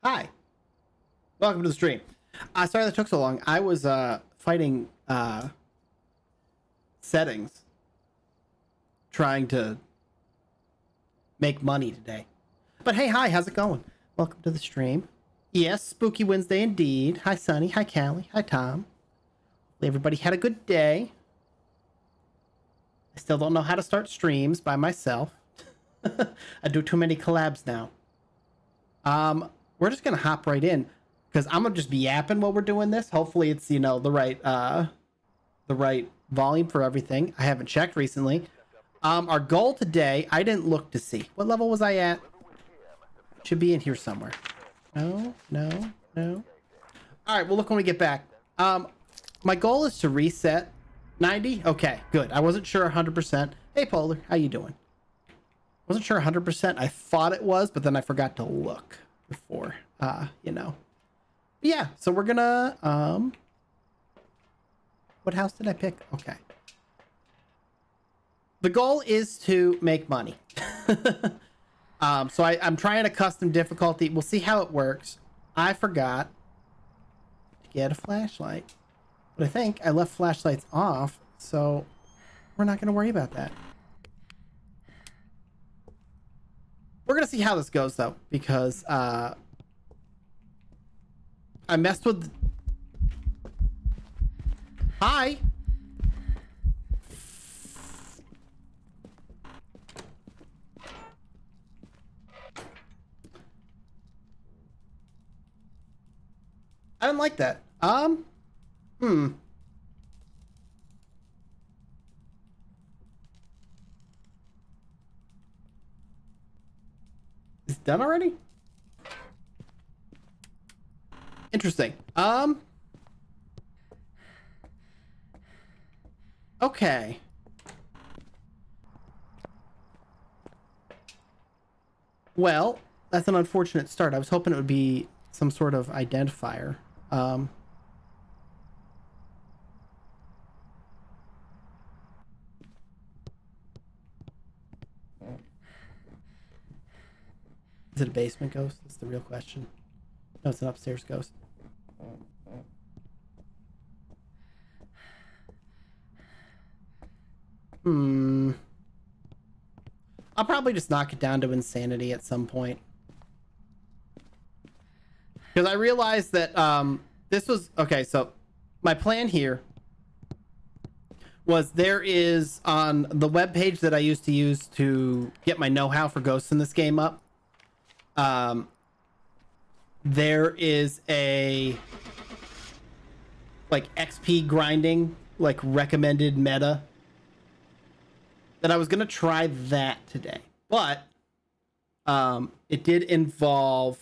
Hi. Welcome to the stream. Sorry that took so long. I was fighting settings, trying to make money today. But hey, hi, how's it going? Welcome to the stream. Yes, Spooky Wednesday indeed. Hi, Sunny. Hi, Callie. Hi, Tom. Hopefully everybody had a good day. I still don't know how to start streams by myself. I do too many collabs now. We're just gonna hop right in because I'm gonna just be yapping while we're doing this. Hopefully it's, you know, the right volume for everything. I haven't checked recently. Our goal today, I didn't look to see. What level was I at? Should be in here somewhere. No. All right, we'll look when we get back. My goal is to reset 90. Okay, good. I wasn't sure 100%. Hey, Polar, how you doing? Wasn't sure 100%. I thought it was, but then I forgot to look before, you know. Yeah, so we're gonna, what house did I pick? Okay. The goal is to make money. So I'm trying a custom difficulty. We'll see how it works. I forgot to get a flashlight, but I think I left flashlights off, so we're not gonna worry about that. We're gonna see how this goes though, because I messed with. Hi. I didn't like that. Is it done already? Interesting. Okay. Well, that's an unfortunate start. I was hoping it would be some sort of identifier. Is it a basement ghost? That's the real question. No, it's an upstairs ghost. I'll probably just knock it down to insanity at some point. Because I realized that this was... Okay, so my plan here was there is on the web page that I used to use to get my know-how for ghosts in this game up. There is a like XP grinding, like recommended meta that I was gonna try that today, but it did involve.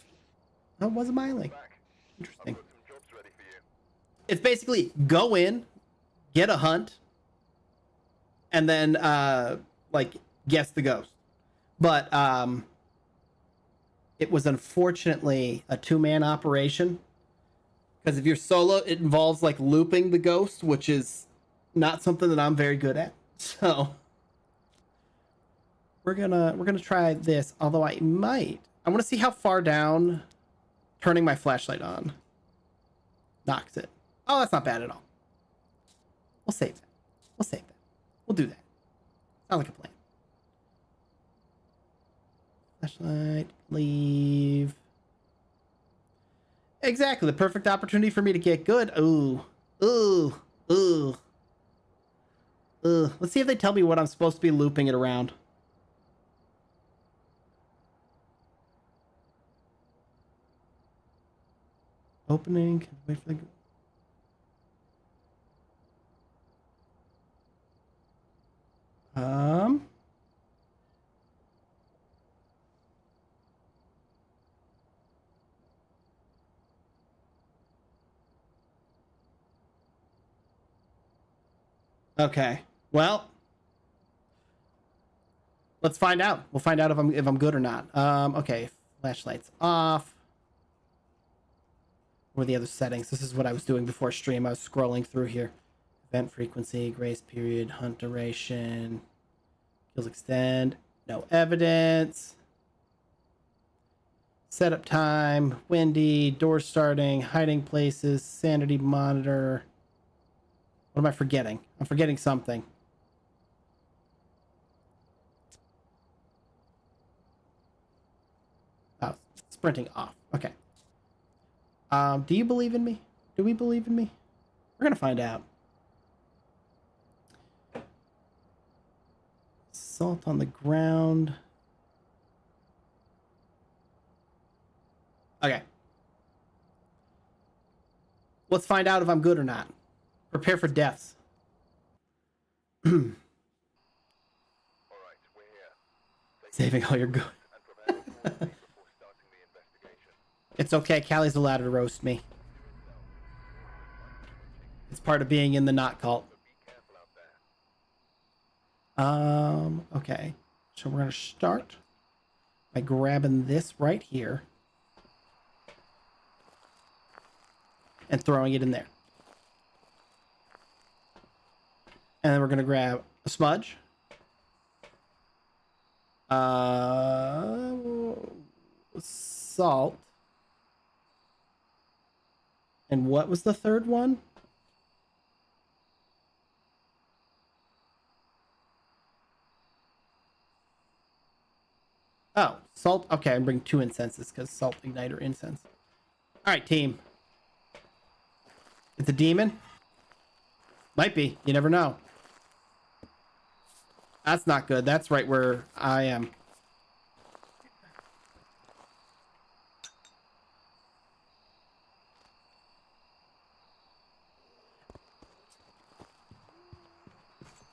Oh, was it my link? Interesting. It's basically go in, get a hunt, and then like guess the ghost. But it was unfortunately a two-man operation, because if you're solo, it involves like looping the ghost, which is not something that I'm very good at. So we're gonna try this. Although I want to see how far down turning my flashlight on knocks it. Oh, that's not bad at all. We'll save that. We'll do that. Sounds like a plan. Flashlight, leave. Exactly, the perfect opportunity for me to get good. Ooh. Let's see if they tell me what I'm supposed to be looping it around. Opening. Wait for the. Okay. Well, let's find out. We'll find out if I'm good or not. Okay. Flashlights off. What are the other settings? This is what I was doing before stream. I was scrolling through here. Event frequency, grace period, hunt duration, kills extend, no evidence. Setup time, windy, door starting, hiding places, sanity monitor. What am I forgetting? I'm forgetting something. Oh, sprinting off. Okay. Do you believe in me? Do we believe in me? We're gonna find out. Salt on the ground. Okay. Let's find out if I'm good or not. Prepare for deaths. All right, we're here. Saving all your good. It's okay. Callie's allowed to roast me. It's part of being in the not cult. Okay. So we're gonna start by grabbing this right here and throwing it in there. And then we're gonna grab a smudge. Salt. And what was the third one? Oh, salt. Okay, I bring 2 incenses because salt igniter incense. All right, team. It's a demon. Might be. You never know. That's not good. That's right where I am.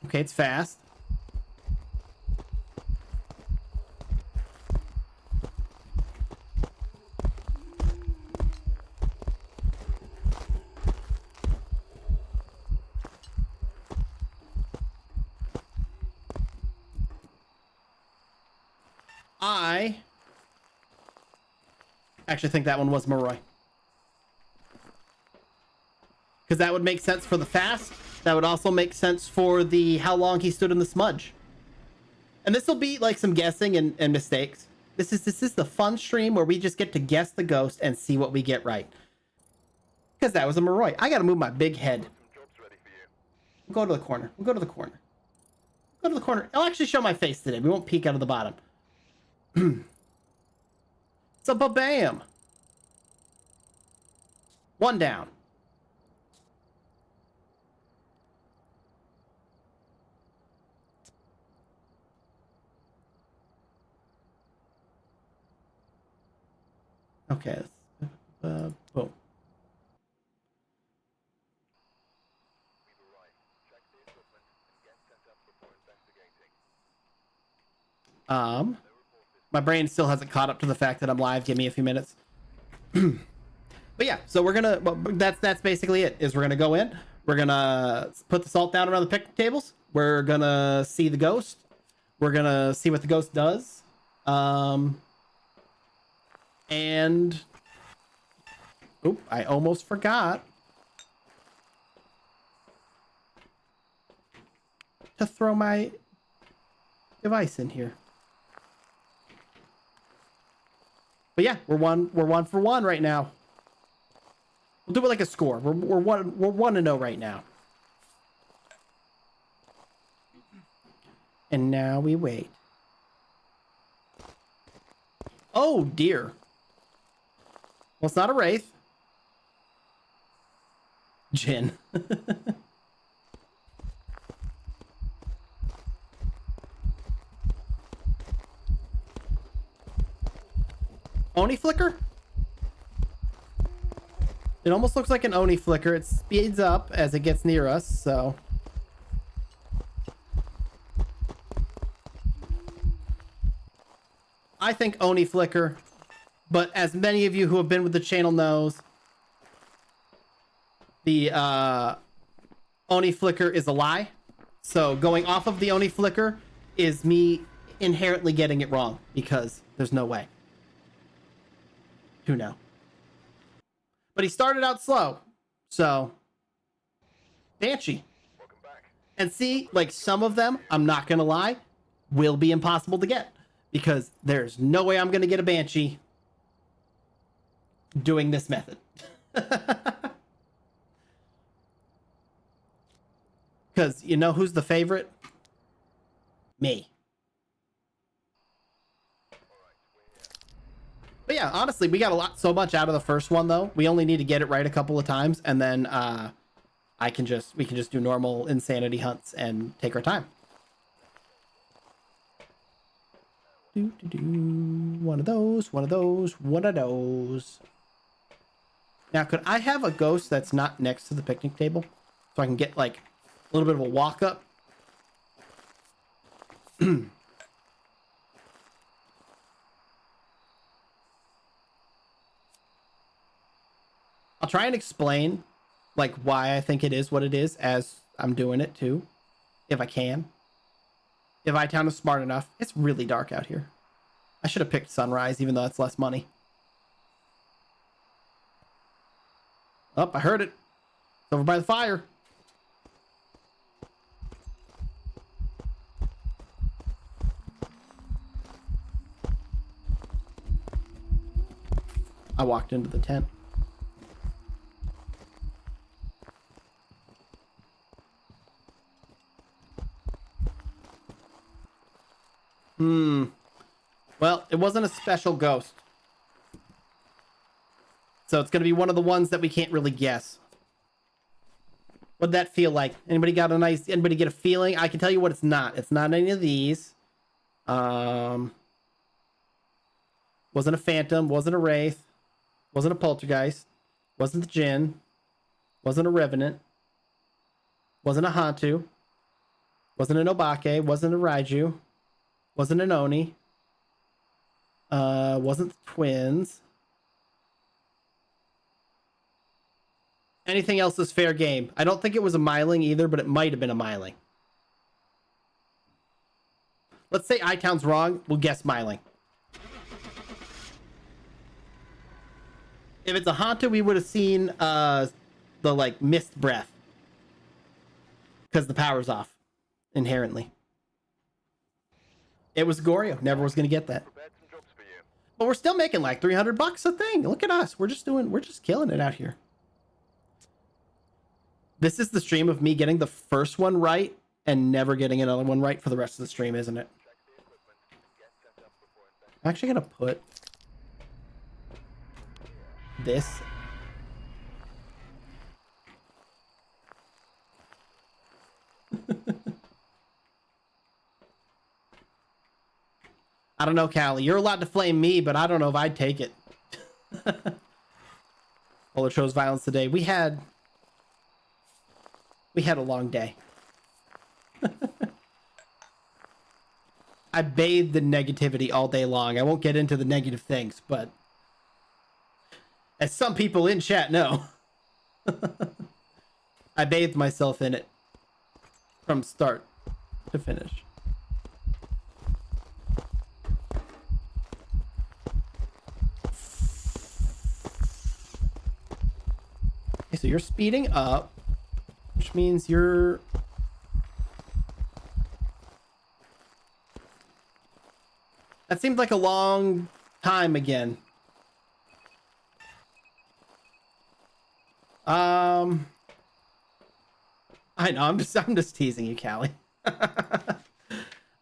Okay, it's fast. I actually think that one was Moroi. Because that would make sense for the fast. That would also make sense for the how long he stood in the smudge. And this will be like some guessing and mistakes. This is the fun stream where we just get to guess the ghost and see what we get right. Because that was a Moroi. I gotta move my big head. We'll go to the corner. We'll go to the corner. Go to the corner. I'll actually show my face today. We won't peek out of the bottom. It's a ba-bam. 1 down. Okay. Boom. My brain still hasn't caught up to the fact that I'm live. Give me a few minutes. But yeah, so we're gonna. Well, that's basically it. Is we're gonna go in. We're gonna put the salt down around the picnic tables. We're gonna see the ghost. We're gonna see what the ghost does. And oop, I almost forgot to throw my device in here. But yeah, we're one for one right now. We'll do it like a score. We're 1-0 right now. And now we wait. Oh dear. Well, it's not a wraith. Jinn. Oni flicker? It almost looks like an Oni flicker. It speeds up as it gets near us, so. I think Oni flicker, but as many of you who have been with the channel knows, the Oni flicker is a lie. So going off of the Oni flicker is me inherently getting it wrong because there's no way to know. But he started out slow, so Banshee. Welcome back. And see, like some of them, I'm not gonna lie, will be impossible to get because there's no way I'm gonna get a Banshee doing this method. Because you know who's the favorite? Me. But yeah, honestly, we got so much out of the first one though. We only need to get it right a couple of times, and then we can just do normal insanity hunts and take our time. One of those, one of those, one of those. Now, could I have a ghost that's not next to the picnic table, so I can get like a little bit of a walk up? I'll try and explain like why I think it is what it is as I'm doing it too, if I can. If iTown is smart enough. It's really dark out here. I should have picked sunrise, even though it's less money. Oh, I heard it. It's over by the fire. I walked into the tent. Well, it wasn't a special ghost. So it's going to be one of the ones that we can't really guess. What'd that feel like? Anybody get a feeling? I can tell you what it's not. It's not any of these. Wasn't a phantom, wasn't a wraith, wasn't a poltergeist, wasn't the djinn, wasn't a revenant, wasn't a hantu, wasn't an obake, wasn't a raiju, wasn't an oni, wasn't the twins. Anything else is fair game. I don't think it was a myling either, but it might have been a myling. Let's say iTown's wrong. We'll guess myling. If it's a Hanta, we would have seen the like mist breath. Because the power's off. Inherently. It was Goryo. Never was going to get that. But we're still making like $300 a thing. Look at us. We're just killing it out here. This is the stream of me getting the first one right and never getting another one right for the rest of the stream, isn't it? I'm actually going to put this. I don't know, Callie. You're allowed to flame me, but I don't know if I'd take it. Polar chose violence today. We had a long day. I bathed in negativity all day long. I won't get into the negative things, but as some people in chat know, I bathed myself in it from start to finish. Okay, so you're speeding up, which means you're... That seemed like a long time again. I know, I'm just teasing you, Callie.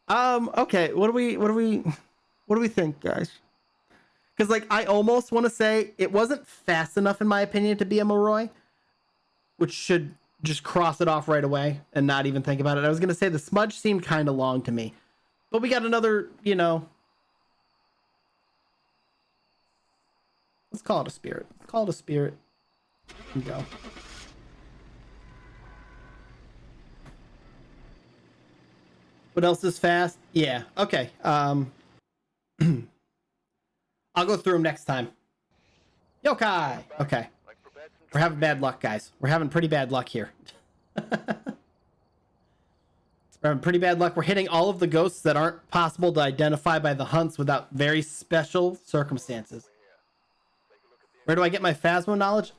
Okay, what do we think, guys? Because like I almost want to say it wasn't fast enough in my opinion to be a Moroi, which should just cross it off right away and not even think about it. I was gonna say the smudge seemed kind of long to me, but we got another, you know. Let's call it a spirit. Call it a spirit. And go. What else is fast? Yeah. Okay. I'll go through them next time. Yokai. Okay. We're having bad luck, guys. We're having pretty bad luck here. We're having pretty bad luck. We're hitting all of the ghosts that aren't possible to identify by the hunts without very special circumstances. Where do I get my Phasmo knowledge?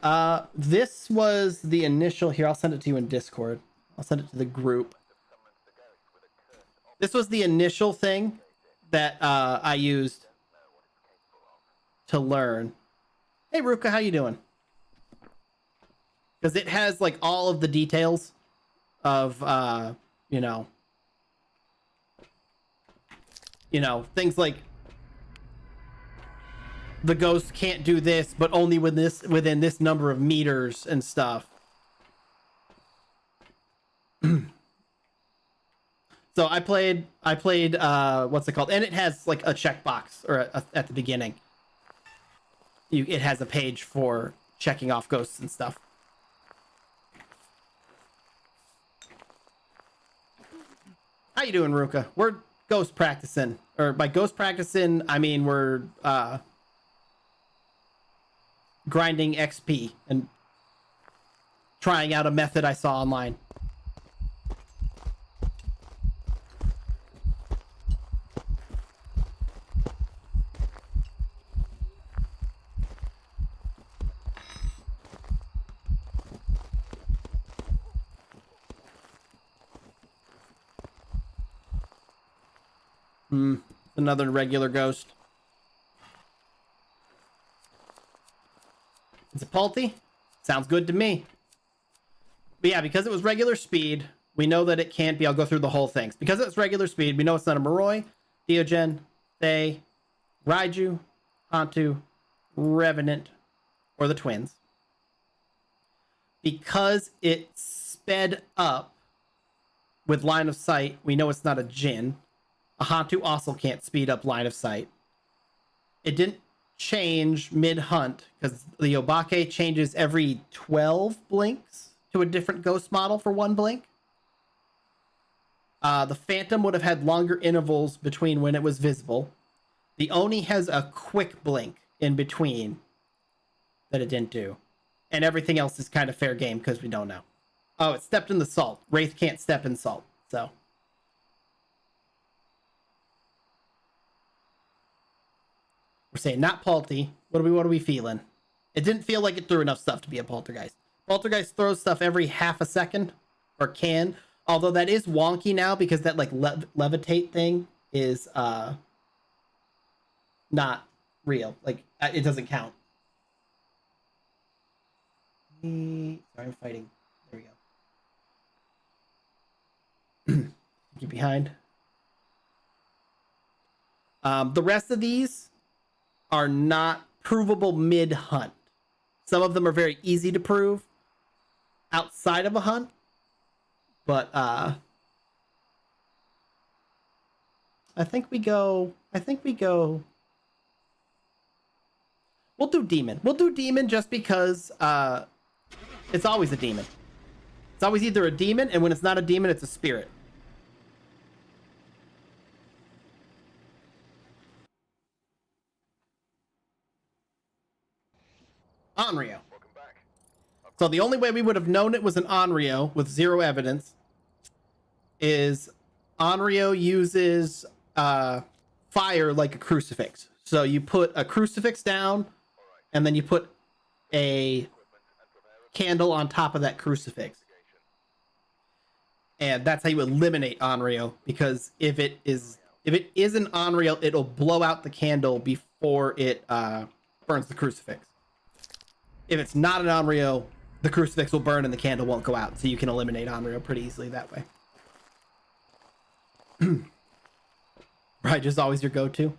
This was the initial... Here, I'll send it to you in Discord. I'll send it to the group. This was the initial thing that I used to learn. Hey, Ruka, how you doing? Because it has like all of the details of things like the ghost can't do this, but only within this number of meters and stuff. So I played what's it called? And it has like a checkbox or at the beginning. It has a page for checking off ghosts and stuff. How you doing, Ruka? We're ghost practicing. Or by ghost practicing, I mean we're grinding XP and trying out a method I saw online. Another regular ghost. Is it Palty? Sounds good to me. But yeah, because it was regular speed, we know that it can't be. I'll go through the whole thing. Because it's regular speed, we know it's not a Moroi, Diogen, Thay, Raiju, Hantu, Revenant, or the twins. Because it sped up with line of sight, we know it's not a Jinn. A Hantu also can't speed up line of sight. It didn't change mid-hunt because the Obake changes every 12 blinks to a different ghost model for one blink. The Phantom would have had longer intervals between when it was visible. The Oni has a quick blink in between that it didn't do. And everything else is kind of fair game because we don't know. Oh, it stepped in the salt. Wraith can't step in salt, so... We're saying not Palty. What are we feeling? It didn't feel like it threw enough stuff to be a poltergeist. Poltergeist throws stuff every half a second, or can. Although that is wonky now because that like levitate thing is not real. Like it doesn't count. Sorry, I'm fighting. There we go. Get behind. The rest of these are not provable mid-hunt. Some of them are very easy to prove outside of a hunt, but I think we go we'll do demon. We'll do demon just because it's always a demon. It's always either a demon, and when it's not a demon, it's a spirit. Onryo. So the only way we would have known it was an Onryo with zero evidence is Onryo uses fire like a crucifix. So you put a crucifix down and then you put a candle on top of that crucifix. And that's how you eliminate Onryo, because if it is an Onryo, it'll blow out the candle before it burns the crucifix. If it's not an Onryo, the crucifix will burn and the candle won't go out. So you can eliminate Onryo pretty easily that way. Raiju's always your go-to.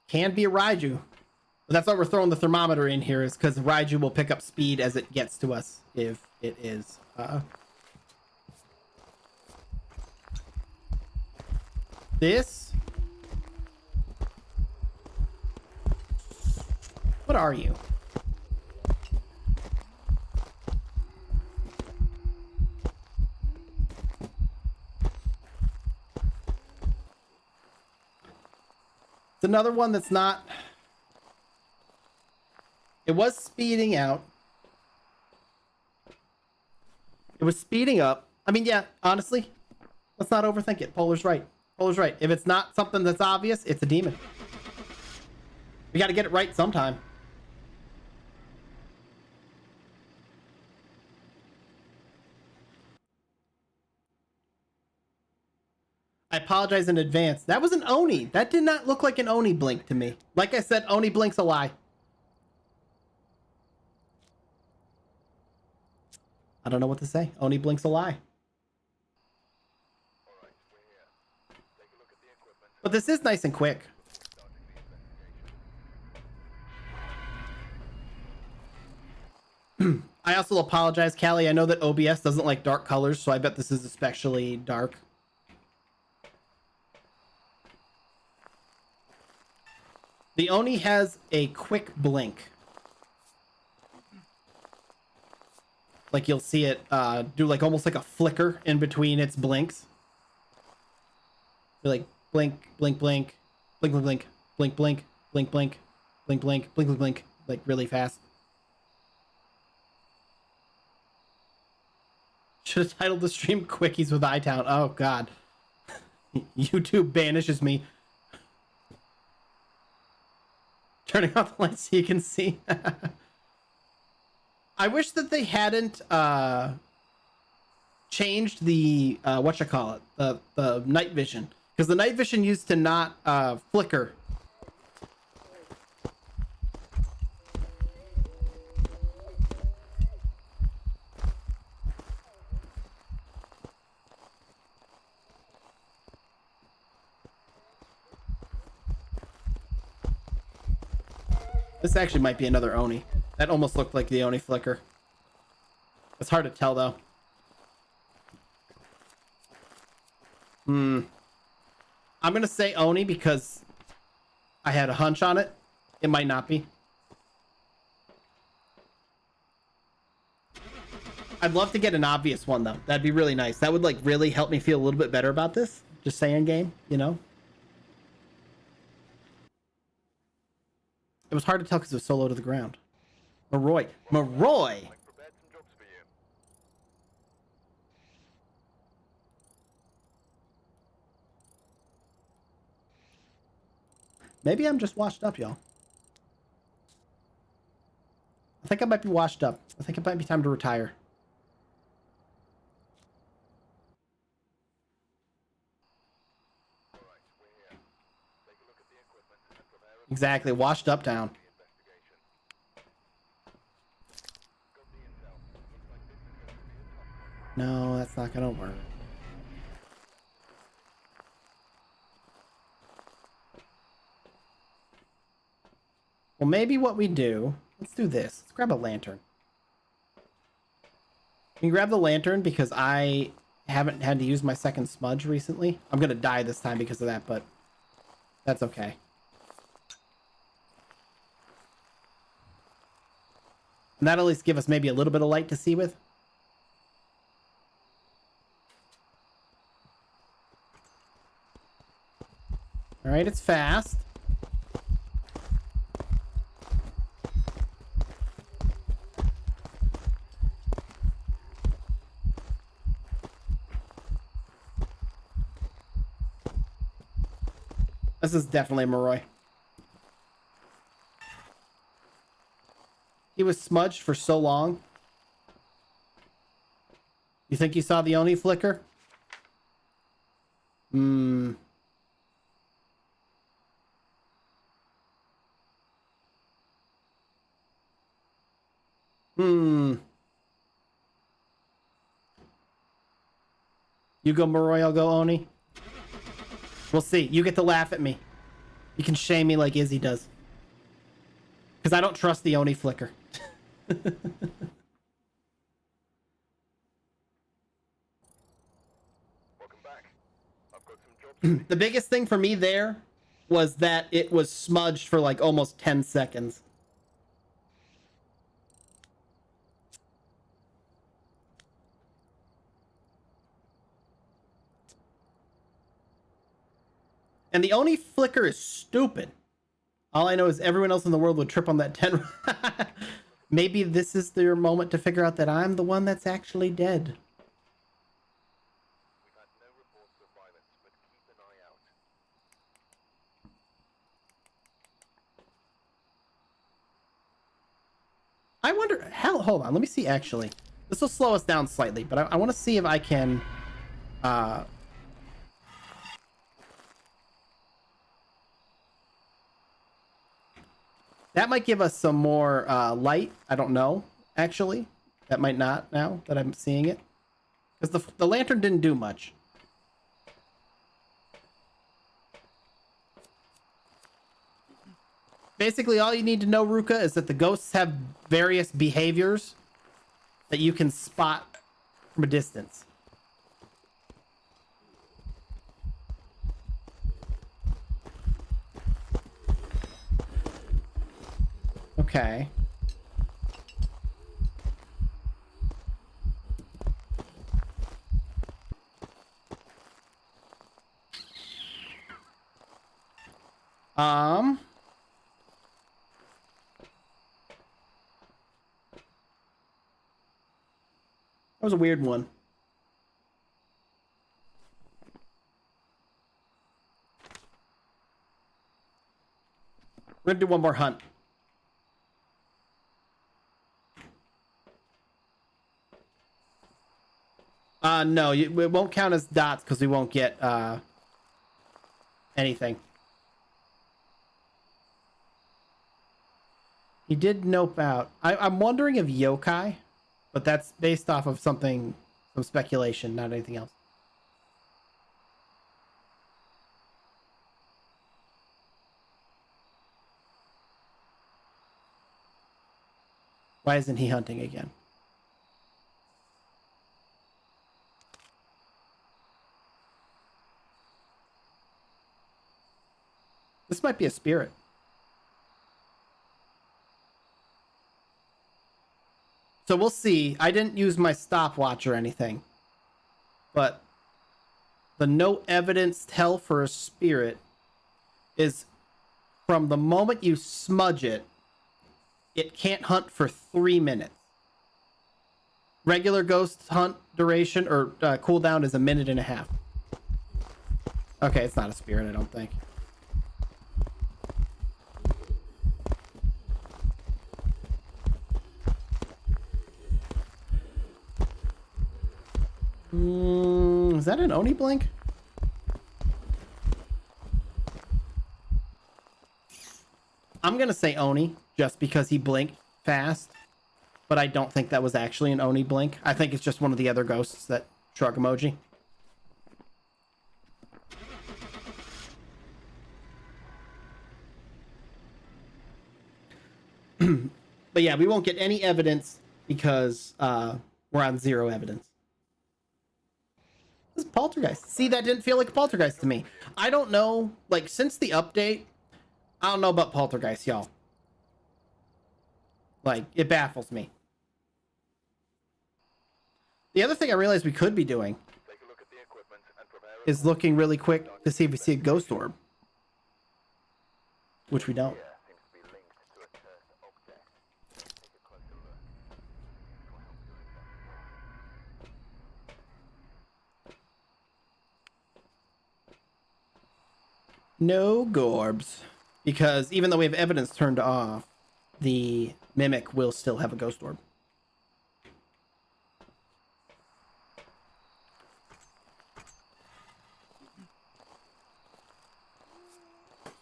Can be a Raiju. But that's why we're throwing the thermometer in here, is because Raiju will pick up speed as it gets to us if it is. This. What are you? It's another one that's not... It was speeding out. It was speeding up. I mean, yeah, honestly, let's not overthink it. Polar's right. Polar's right. If it's not something that's obvious, it's a demon. We got to get it right sometime. I apologize in advance. That was an Oni. That did not look like an Oni blink to me. Like I said, Oni blinks a lie. I don't know what to say. Oni blinks a lie. But this is nice and quick. I also apologize, Callie. I know that OBS doesn't like dark colors, so I bet this is especially dark. The Oni has a quick blink. Like you'll see it do like almost like a flicker in between its blinks. You're like blink, blink, blink, blink, blink, blink, blink, blink, blink, blink, blink, blink, blink, blink, blink, like really fast. Should have titled the stream Quickies with iTown. Oh god. YouTube banishes me. Turning off the lights so you can see. I wish that they hadn't changed the whatchamacallit, the night vision, because the night vision used to not flicker. This actually might be another Oni. That almost looked like the Oni flicker. It's hard to tell though. I'm gonna say Oni because I had a hunch on it. It might not be. I'd love to get an obvious one though. That'd be really nice. That would like really help me feel a little bit better about this. Just saying, game, you know? It was hard to tell because it was so low to the ground. Maroy. Maroy! Maybe I'm just washed up, y'all. I think I might be washed up. I think it might be time to retire. Exactly, washed up down. No, that's not gonna work. Well, maybe what we do, let's do this. Let's grab a lantern. Can you grab the lantern because I haven't had to use my second smudge recently? I'm gonna die this time because of that, but that's okay. And that'll at least give us maybe a little bit of light to see with. All right, it's fast. This is definitely Maroy. He was smudged for so long. You think you saw the Oni flicker? You go Maroy, I'll go Oni. We'll see. You get to laugh at me. You can shame me like Izzy does. Because I don't trust the Oni flicker. The biggest thing for me there was that it was smudged for like almost 10 seconds. And the Oni flicker is stupid. All I know is everyone else in the world would trip on that 10. Maybe this is their moment to figure out that I'm the one that's actually dead. I wonder, hell, hold on, let me see actually. This will slow us down slightly, but I want to see if I can, that might give us some more light. I don't know, actually. That might not now that I'm seeing it. Because the lantern didn't do much. Basically, all you need to know, Ruka, is that the ghosts have various behaviors that you can spot from a distance. Okay. That was a weird one. We're gonna do one more hunt. No, it won't count as dots because we won't get anything. He did nope out. I'm wondering if yokai, but that's based off of some speculation, not anything else. Why isn't he hunting again? This might be a spirit. So we'll see. I didn't use my stopwatch or anything, but the no evidence tell for a spirit is from the moment you smudge it, it can't hunt for 3 minutes. Regular ghost hunt duration or cooldown is 1.5 minutes. Okay, it's not a spirit, I don't think. Is that an Oni blink? I'm gonna say Oni just because he blinked fast, but I don't think that was actually an Oni blink. I think it's just one of the other ghosts that shrug emoji. But yeah, we won't get any evidence because we're on 0 evidence. This is poltergeist. See, that didn't feel like a poltergeist to me. I don't know, like, since the update, I don't know about poltergeist, y'all. Like, it baffles me. The other thing I realized we could be doing is looking really quick to see if we see a ghost orb. Which we don't. No gorbs. Because even though we have evidence turned off, the mimic will still have a ghost orb.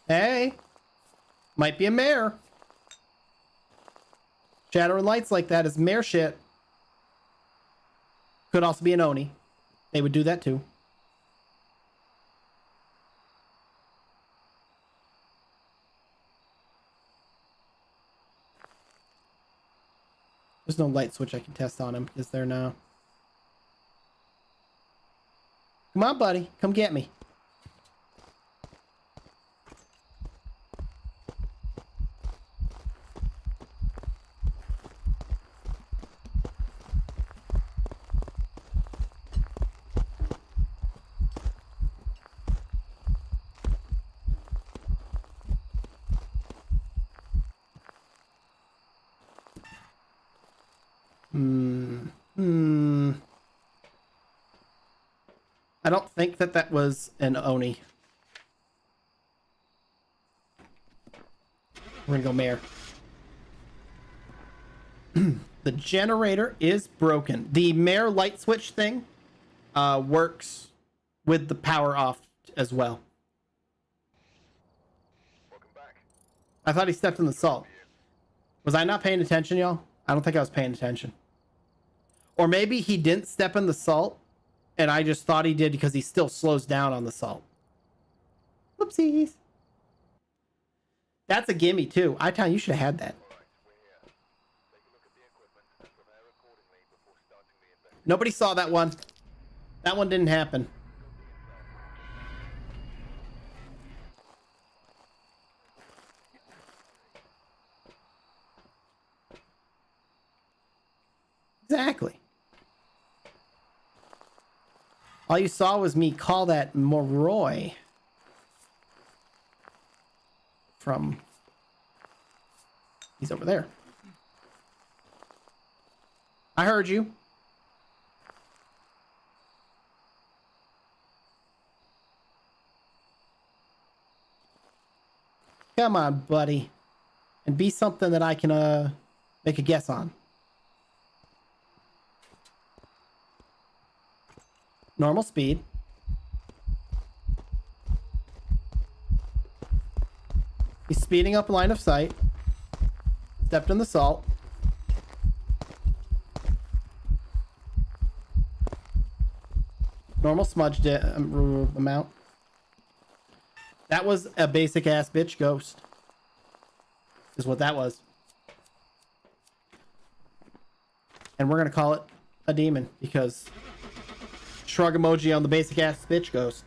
Hey! Might be a mare. Shadow and lights like that is mare shit. Could also be an Oni. They would do that too. There's no light switch I can test on him, is there now? Come on, buddy. Come get me. I don't think that was an Oni. We're gonna go mare. The generator is broken. The mare light switch thing works with the power off as well. I thought he stepped in the salt. Was I not paying attention, y'all? I don't think I was paying attention. Or maybe he didn't step in the salt, and I just thought he did because he still slows down on the salt. Whoopsies. That's a gimme, too. I tell you, you should have had that. Nobody saw that one. That one didn't happen. Exactly. All you saw was me call that Moroi from... He's over there. I heard you. Come on, buddy. And be something that I can make a guess on. Normal speed. He's speeding up line of sight. Stepped in the salt. Normal smudge amount. That was a basic ass bitch ghost. Is what that was. And we're gonna call it a demon because shrug emoji on the basic ass bitch ghost.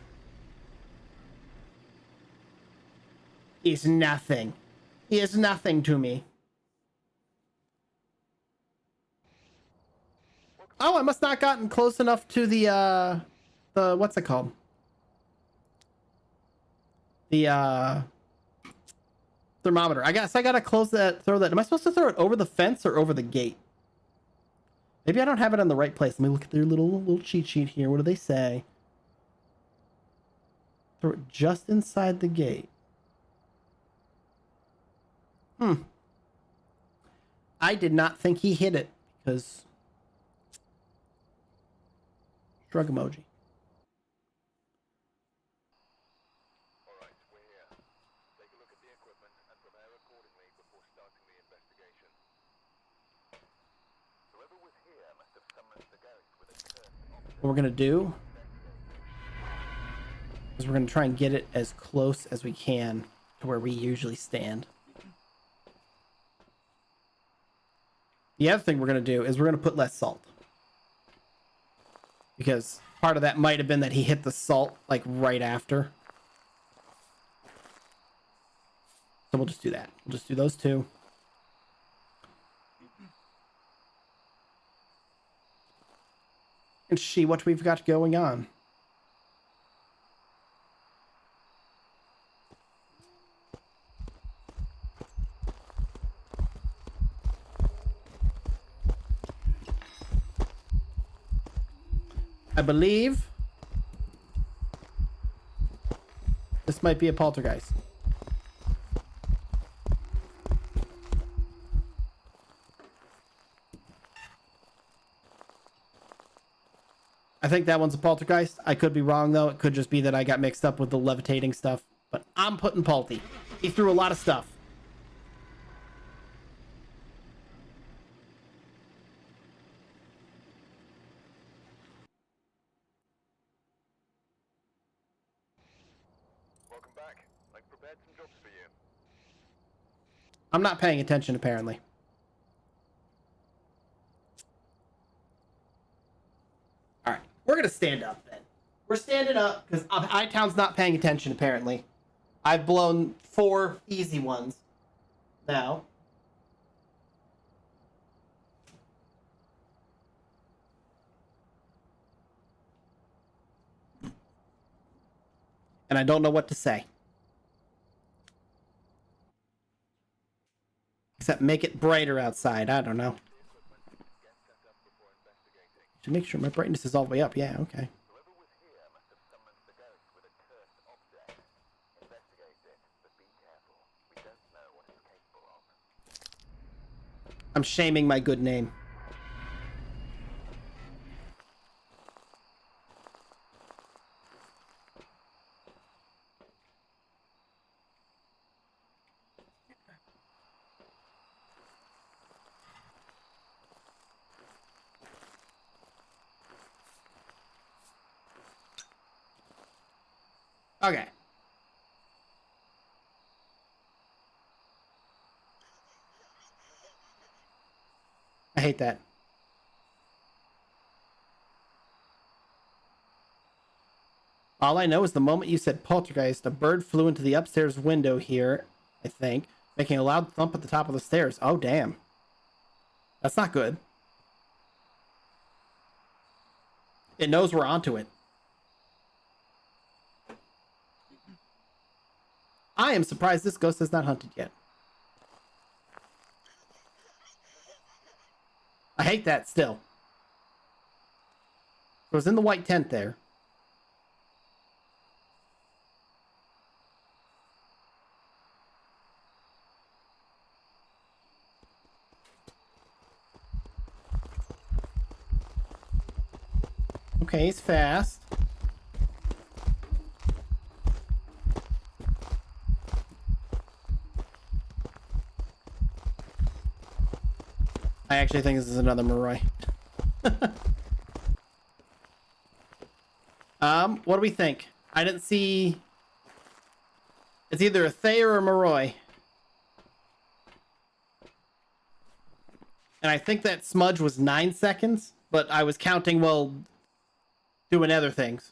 He's nothing. He is nothing to me. Oh, I must not gotten close enough to the what's it called? The thermometer. I guess I gotta throw that. Am I supposed to throw it over the fence or over the gate? Maybe I don't have it on the right place. Let me look at their little cheat sheet here. What do they say? Throw it just inside the gate. I did not think he hit it because shrug emoji. What we're gonna do is we're gonna try and get it as close as we can to where we usually stand. The other thing we're gonna do is we're gonna put less salt, because part of that might have been that he hit the salt like right after. So we'll just do that. We'll just do those two. And see what we've got going on. I believe this might be a poltergeist. I think that one's a poltergeist. I could be wrong, though. It could just be that I got mixed up with the levitating stuff. But I'm putting Palty. He threw a lot of stuff. Welcome back. I've prepared some jobs for you. I'm not paying attention, apparently. All right. We're going to stand up, then. We're standing up because iTown's not paying attention, apparently. I've blown 4 easy ones now. And I don't know what to say. Except make it brighter outside. I don't know. Should make sure my brightness is all the way up. Yeah, okay. Whoever was here must have summoned the ghost with a cursed object. Investigate it, but be careful. We don't know what it's capable of. I'm shaming my good name. Okay. I hate that. All I know is the moment you said poltergeist, a bird flew into the upstairs window here, I think, making a loud thump at the top of the stairs. Oh, damn. That's not good. It knows we're onto it. I am surprised this ghost has not hunted yet. I hate that still. It was in the white tent there. Okay, he's fast. I actually think this is another Maroi. What do we think? I didn't see... It's either a Thay or a Maroi. And I think that smudge was 9 seconds, but I was counting while doing other things.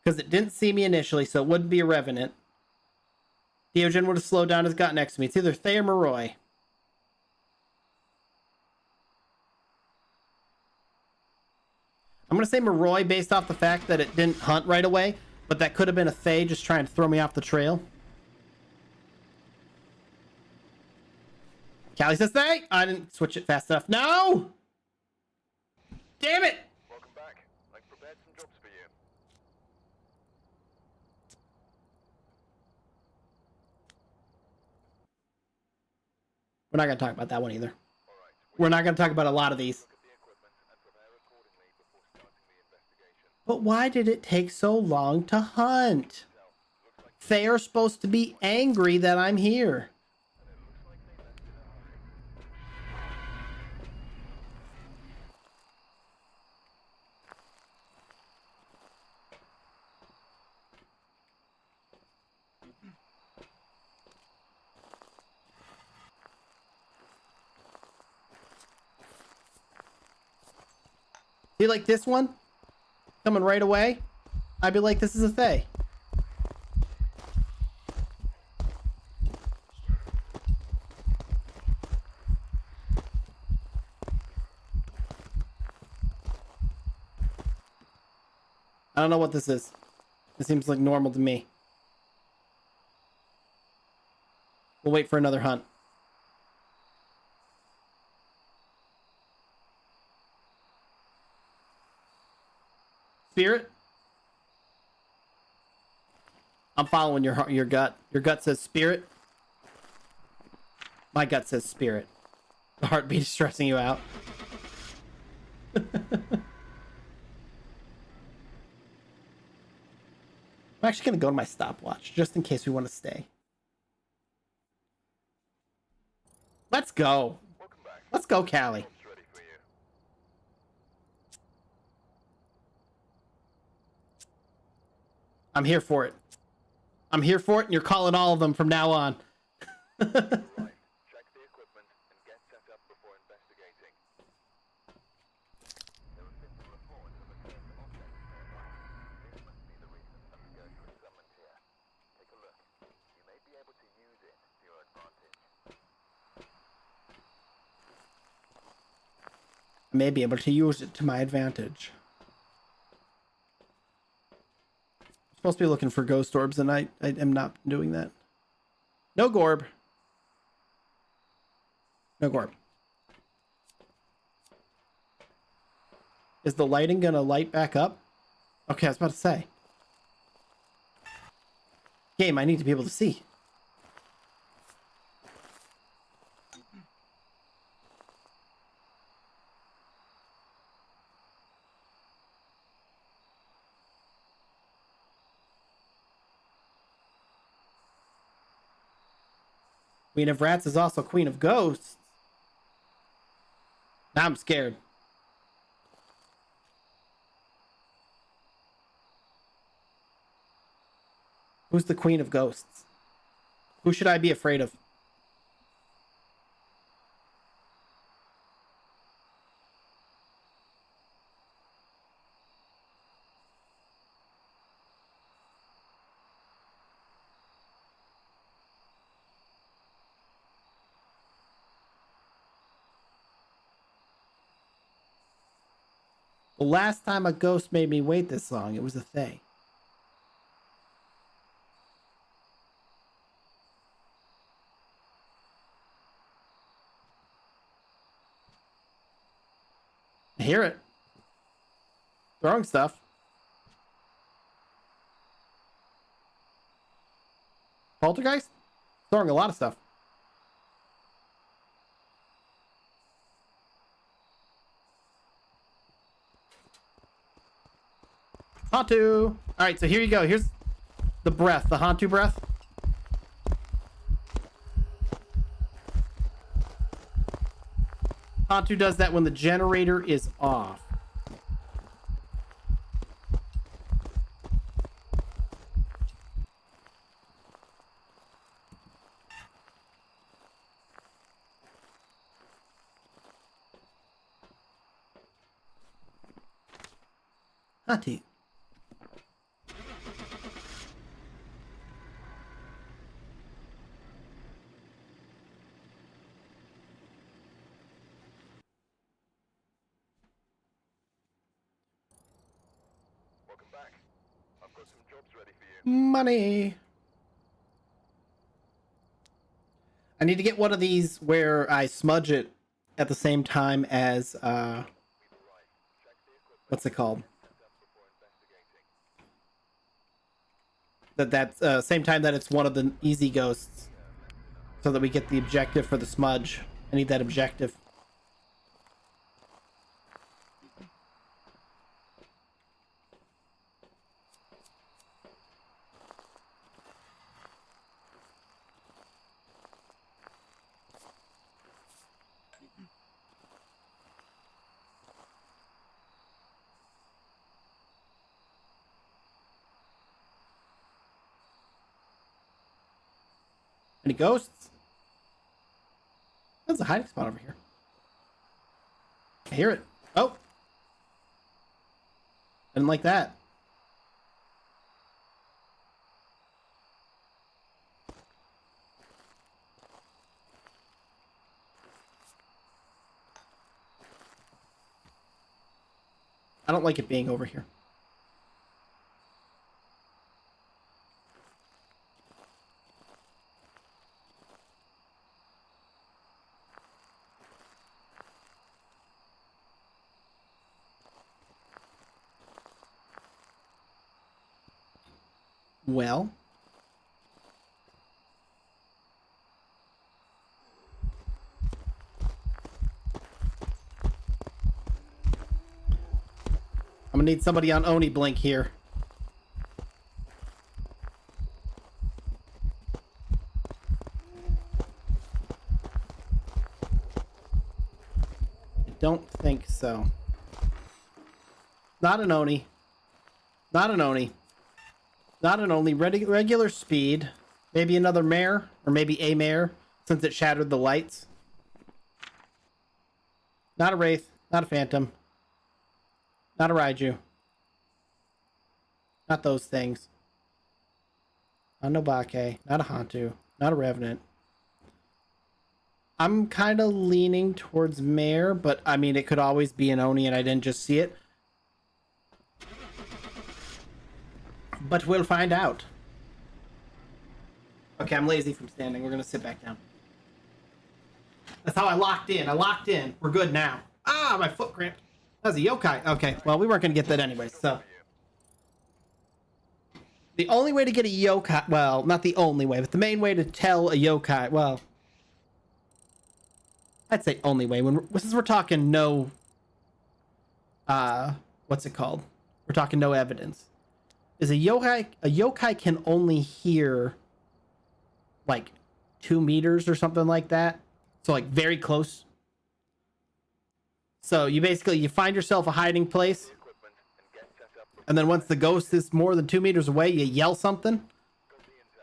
Because it didn't see me initially, so it wouldn't be a Revenant. Deogen would have slowed down as got next to me. It's either Thay or Maroi. I'm going to say Maroi based off the fact that it didn't hunt right away, but that could have been a Thay just trying to throw me off the trail. Callie says Thay! I didn't switch it fast enough. No! Damn it! Welcome back. I've prepared some jobs for you. We're not going to talk about that one either. All right. We're not going to talk about a lot of these. Look at the equipment and prepare accordingly before starting the investigation. But why did it take so long to hunt? Looks like They are supposed to be angry that I'm here. See, like this one? Coming right away? I'd be like, this is a Thay. I don't know what this is. It seems like normal to me. We'll wait for another hunt. Spirit? I'm following your gut. Your gut says spirit. My gut says spirit. The heartbeat is stressing you out. I'm actually going to go to my stopwatch just in case we want to stay. Let's go. welcome back. Let's go, Callie. Jobs ready for you. I'm here for it. I'm here for it, and you're calling all of them from now on. Right. Check the equipment and get set up before investigating. There have been some reports of a cursed object nearby. This must be the reason some ghosts were summoned here. Take a look. You may be able to use it to your advantage. I may be able to use it to my advantage. I'm supposed to be looking for ghost orbs, and I am not doing that. No Gorb. No Gorb. Is the lighting gonna light back up? Okay, I was about to say. Game, I need to be able to see. Queen of Rats is also Queen of Ghosts. Now I'm scared. Who's the queen of ghosts? Who should I be afraid of? The last time a ghost made me wait this long, it was a Fae. I hear it. Throwing stuff. Poltergeist? Throwing a lot of stuff. Hantu! Alright, so here you go. Here's the breath, the Hantu breath. Hantu does that when the generator is off. Hantu. Welcome back. I've got some jobs ready for you. Money. I need to get one of these where I smudge it at the same time as what's it called? That's same time that it's one of the easy ghosts, so that we get the objective for the smudge. I need that objective. Any ghosts? There's a hiding spot over here. I hear it. Oh! Didn't like that. I don't like it being over here. Well, I'm gonna need somebody on Oni Blink here. I don't think so. Not an Oni. Not an Oni. Not an only regular speed. Maybe another mare, or maybe a mare, since it shattered the lights. Not a wraith, not a phantom, not a Raiju. Not those things. Not a Nobake, not a Hantu, not a Revenant. I'm kind of leaning towards mare, but I mean, it could always be an Oni and I didn't just see it. But we'll find out. Okay, I'm lazy from standing. We're gonna sit back down. That's how I locked in. I locked in. We're good now. Ah, my foot cramped. That was a yokai. Okay, well, we weren't gonna get that anyway, so. The only way to get a yokai, well, not the only way, but the main way to tell a yokai, well, I'd say only way, since we're talking no, what's it called? We're talking no evidence. Is a yokai can only hear like 2 meters or something like that. So like very close. So you find yourself a hiding place. And then once the ghost is more than 2 meters away, you yell something.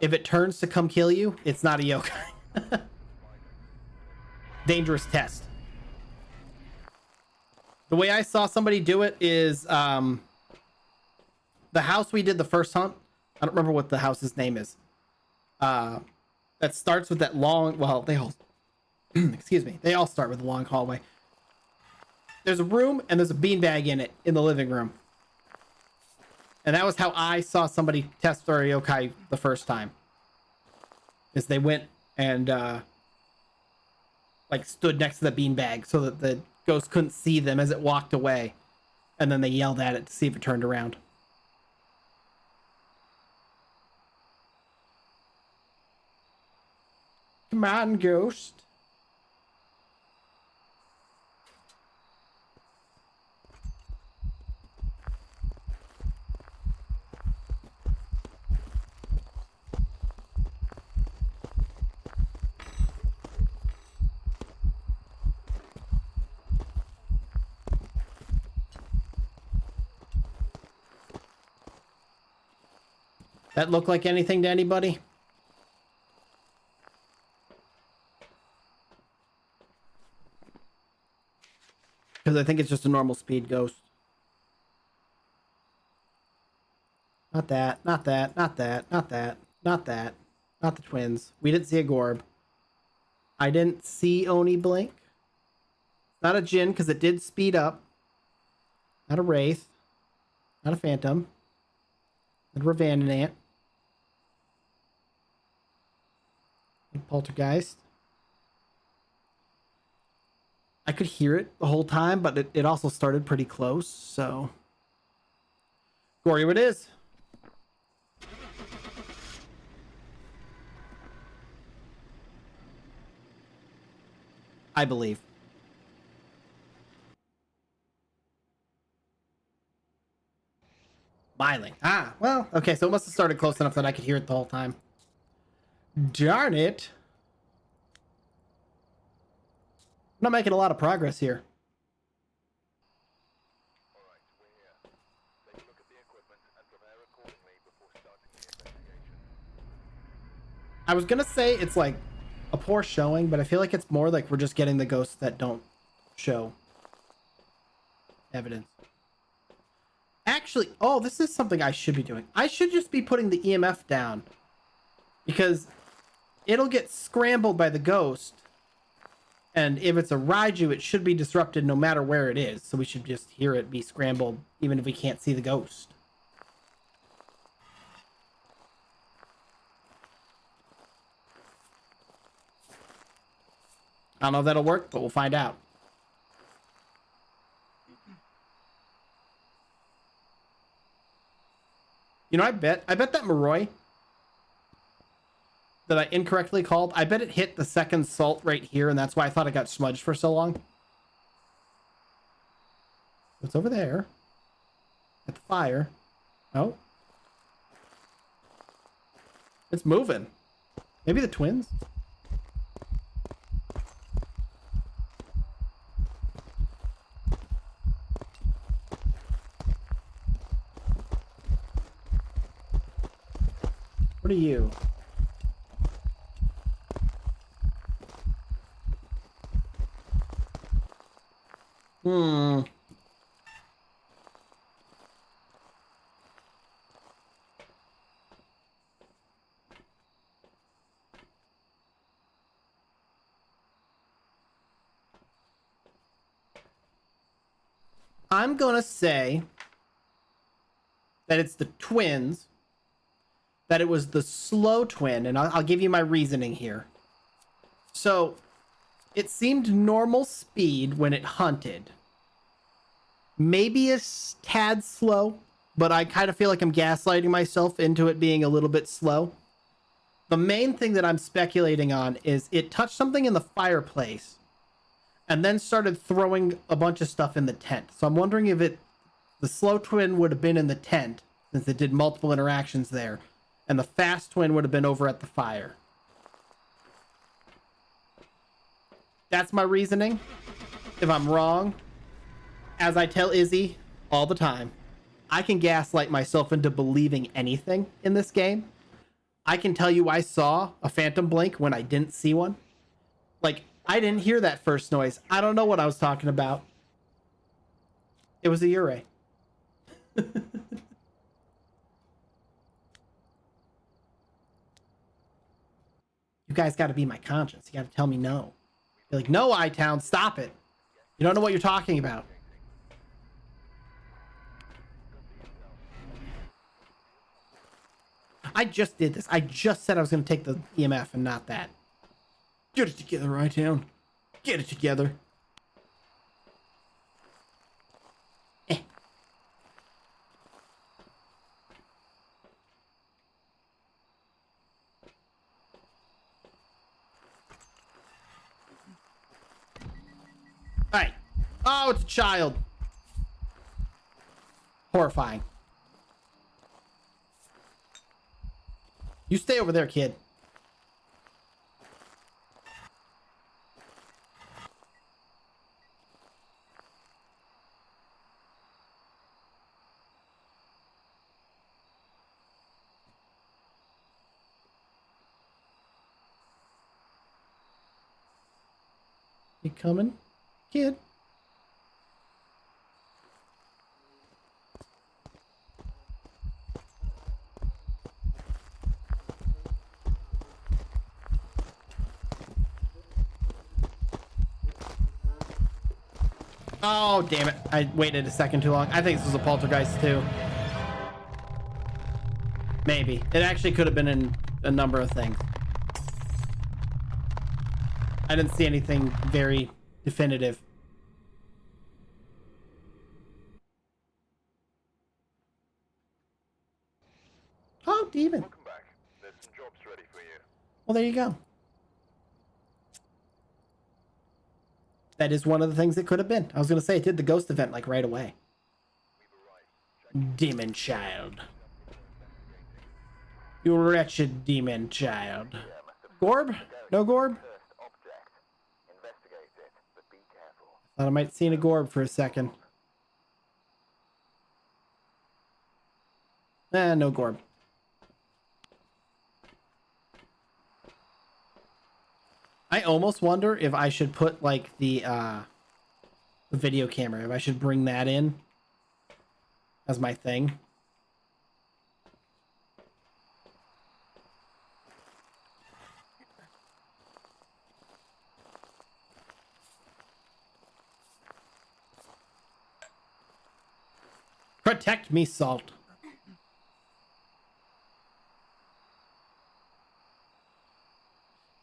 If it turns to come kill you, it's not a yokai. Dangerous test. The way I saw somebody do it is the house we did the first hunt. I don't remember what the house's name is. That starts with that long, well, they all excuse me, they all start with a long hallway. There's a room and there's a beanbag in it in the living room. And that was how I saw somebody test their yokai the first time. Is they went and like stood next to the beanbag so that the ghost couldn't see them as it walked away. And then they yelled at it to see if it turned around. Come on, ghost. That look like anything to anybody? Because I think it's just a normal speed ghost. Not that, not that, not that, not that, not that. Not the twins. We didn't see a Gorb. I didn't see Oni blink. Not a Jinn, because it did speed up. Not a Wraith. Not a Phantom. Not a Revanant. Poltergeist. I could hear it the whole time, but it also started pretty close, so... Gory it is. I believe. Smiling. Ah, well, okay, so it must have started close enough that I could hear it the whole time. Darn it. I'm not making a lot of progress here. Alright, we're here. Take a look at the equipment and prepare accordingly before starting the investigation. I was gonna say it's like a poor showing, but I feel like it's more like we're just getting the ghosts that don't show evidence. Actually, oh, this is something I should be doing. I should just be putting the EMF down because it'll get scrambled by the ghost. And if it's a Raiju, it should be disrupted no matter where it is. So we should just hear it be scrambled even if we can't see the ghost. I don't know if that'll work, but we'll find out. You know, I bet that Moroi that I incorrectly called, I bet it hit the second salt right here, and that's why I thought it got smudged for so long. It's over there. At the fire. Oh. It's moving. Maybe the twins? What are you? I'm gonna say that it's the twins, that it was the slow twin, and I'll give you my reasoning here. So, it seemed normal speed when it hunted. Maybe a tad slow, but I kind of feel like I'm gaslighting myself into it being a little bit slow. The main thing that I'm speculating on is it touched something in the fireplace and then started throwing a bunch of stuff in the tent. So I'm wondering if the slow twin would have been in the tent since it did multiple interactions there, and the fast twin would have been over at the fire. That's my reasoning. If I'm wrong, as I tell Izzy all the time, I can gaslight myself into believing anything in this game. I can tell you I saw a phantom blink when I didn't see one. Like, I didn't hear that first noise. I don't know what I was talking about. It was a Ure. You guys got to be my conscience. You got to tell me no. You're like, no, iTown, stop it. You don't know what you're talking about. I just did this. I just said I was going to take the EMF and not that. Get it together, iTown. Get it together. Eh. All right. Oh, it's a child. Horrifying. You stay over there, kid. You coming, kid? Oh, damn it. I waited a second too long. I think this was a poltergeist too. Maybe. It actually could have been in a number of things. I didn't see anything very definitive. Oh, demon. Welcome back. There's some jobs ready for you. Well, there you go. That is one of the things it could have been. I was going to say it did the ghost event like right away. Demon child. You wretched demon child. Gorb? No Gorb? Cursed object. Investigate it, but be careful. Thought I might seen a Gorb for a second. No Gorb. I almost wonder if I should put like the video camera, if I should bring that in as my thing. Protect me, Salt.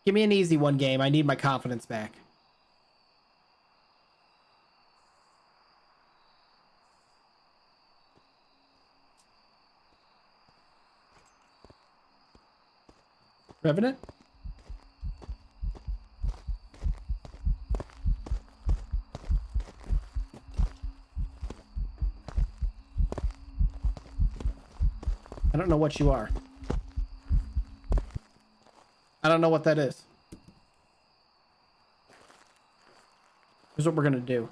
Give me an easy one game. I need my confidence back. Revenant? I don't know what you are. I don't know what that is. Here's what we're gonna do.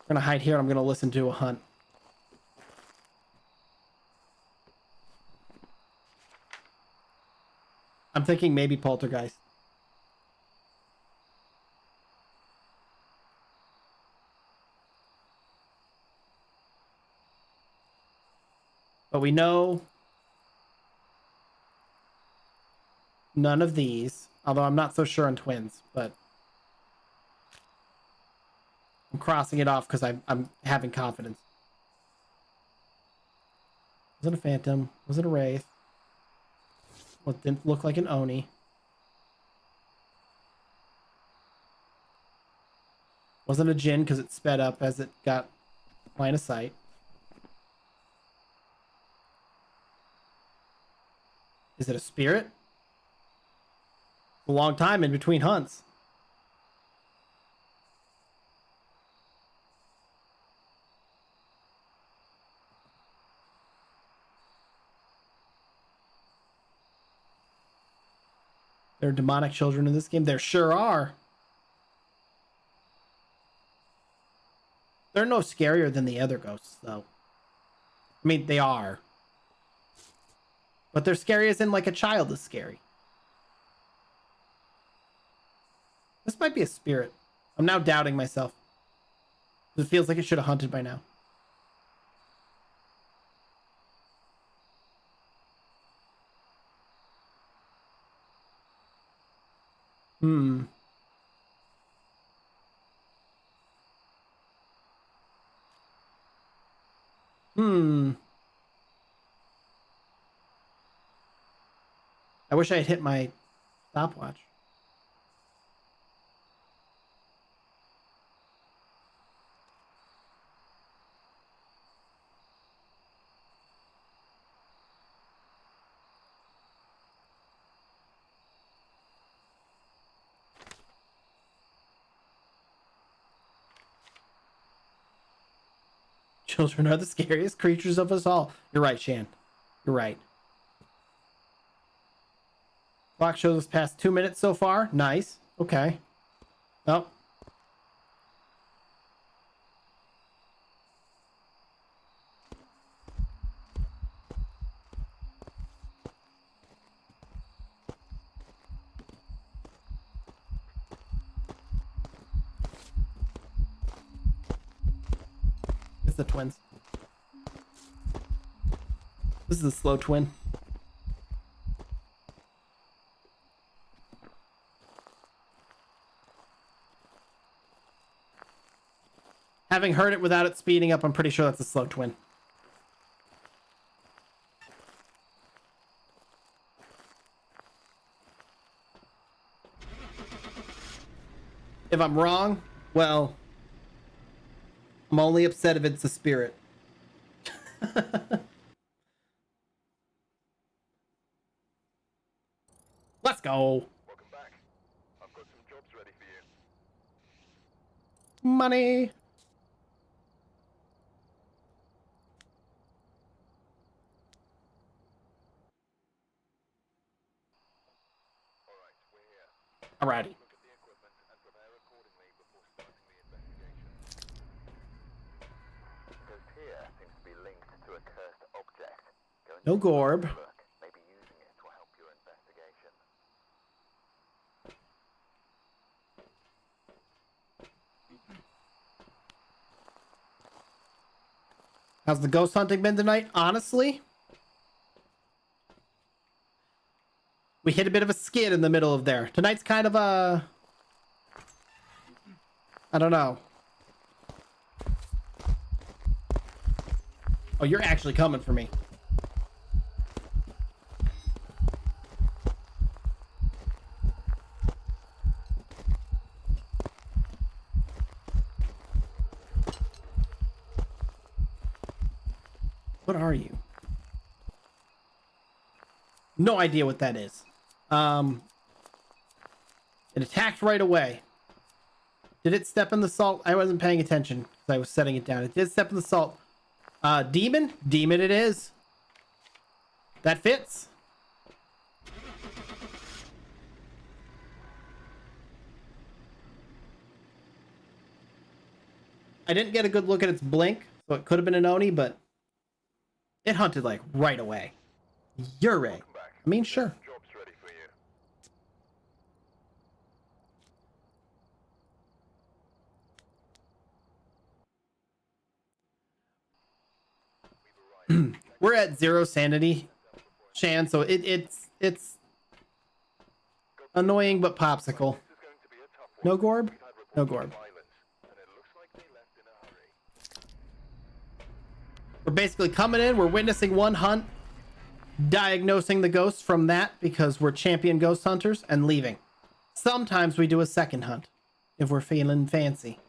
I'm gonna hide here and I'm gonna listen to a hunt. I'm thinking maybe poltergeist. But we know none of these, although I'm not so sure on twins, but I'm crossing it off because I'm having confidence. Was it a phantom? Was it a wraith? Well, it didn't look like an Oni. Wasn't a Jinn because it sped up as it got line of sight. Is it a spirit? A long time in between hunts. There are demonic children in this game. There sure are. They're no scarier than the other ghosts, though. I mean, they are. But they're scary as in like a child is scary. This might be a spirit. I'm now doubting myself. It feels like it should have hunted by now. Hmm. Hmm. I wish I had hit my stopwatch. Children are the scariest creatures of us all. You're right, Shan. You're right. Clock shows us past 2 minutes so far. Nice. Okay. Oh. It's the twins. This is a slow twin. Having heard it without it speeding up, I'm pretty sure that's a slow twin. If I'm wrong, well, I'm only upset if it's a spirit. Let's go. Welcome back. I've got some jobs ready for you. Money. Alright, we're here. Alrighty. Look at the equipment and prepare accordingly before starting the investigation. Ghost here seems to be linked to a cursed object. Go and No take a Gorb. look. Maybe using it will help your investigation. How's the ghost hunting been tonight? Honestly, we hit a bit of a skid in the middle of there. Tonight's kind of a... I don't know. Oh, you're actually coming for me. What are you? No idea what that is. It attacked right away. Did it step in the salt? I wasn't paying attention because I was setting it down. It did step in the salt. Demon? Demon it is. That fits. I didn't get a good look at its blink, so it could have been an Oni, but it hunted like right away. Yure. I mean, sure. Jobs ready for you. We're at 0 sanity, Shan, so it's annoying but popsicle. This is going to be a tough one. No Gorb? We've had No reports Gorb. of violence, and it looks like they left in a hurry. We're basically coming in, we're witnessing one hunt, diagnosing the ghosts from that because we're champion ghost hunters, and leaving. Sometimes we do a second hunt if we're feeling fancy.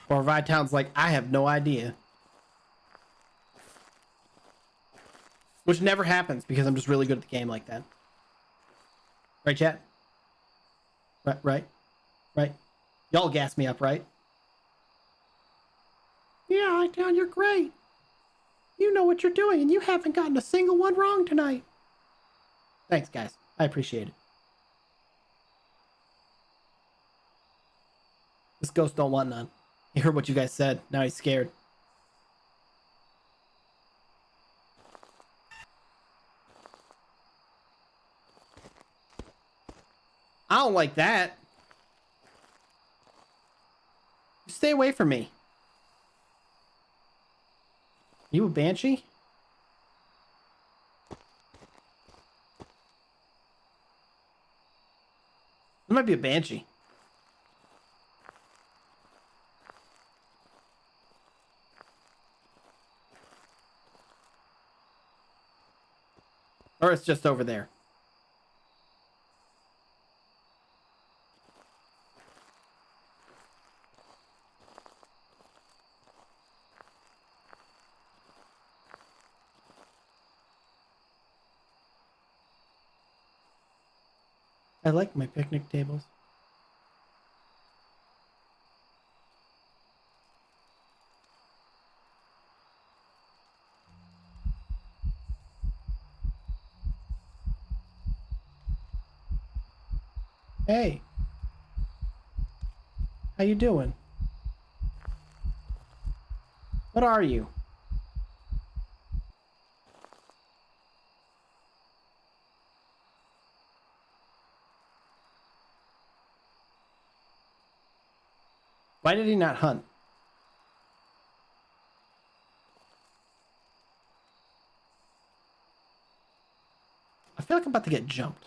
Or Vitown's like, I have no idea. Which never happens because I'm just really good at the game like that. Right, chat? Right. Y'all gas me up, right? Yeah, Hightown, you're great. You know what you're doing, and you haven't gotten a single one wrong tonight. Thanks, guys. I appreciate it. This ghost don't want none. He heard what you guys said. Now he's scared. I don't like that. Stay away from me. You a banshee? It might be a banshee. Or it's just over there. I like my picnic tables. Hey. How you doing? What are you? Why did he not hunt? I feel like I'm about to get jumped.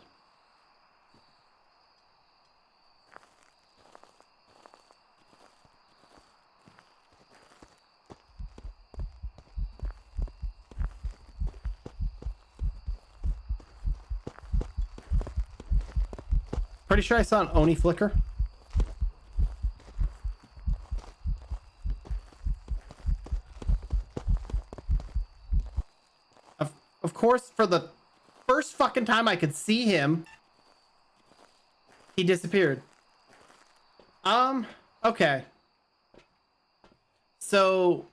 Pretty sure I saw an Oni flicker. Of course, for the first fucking time I could see him, he disappeared. Okay. So,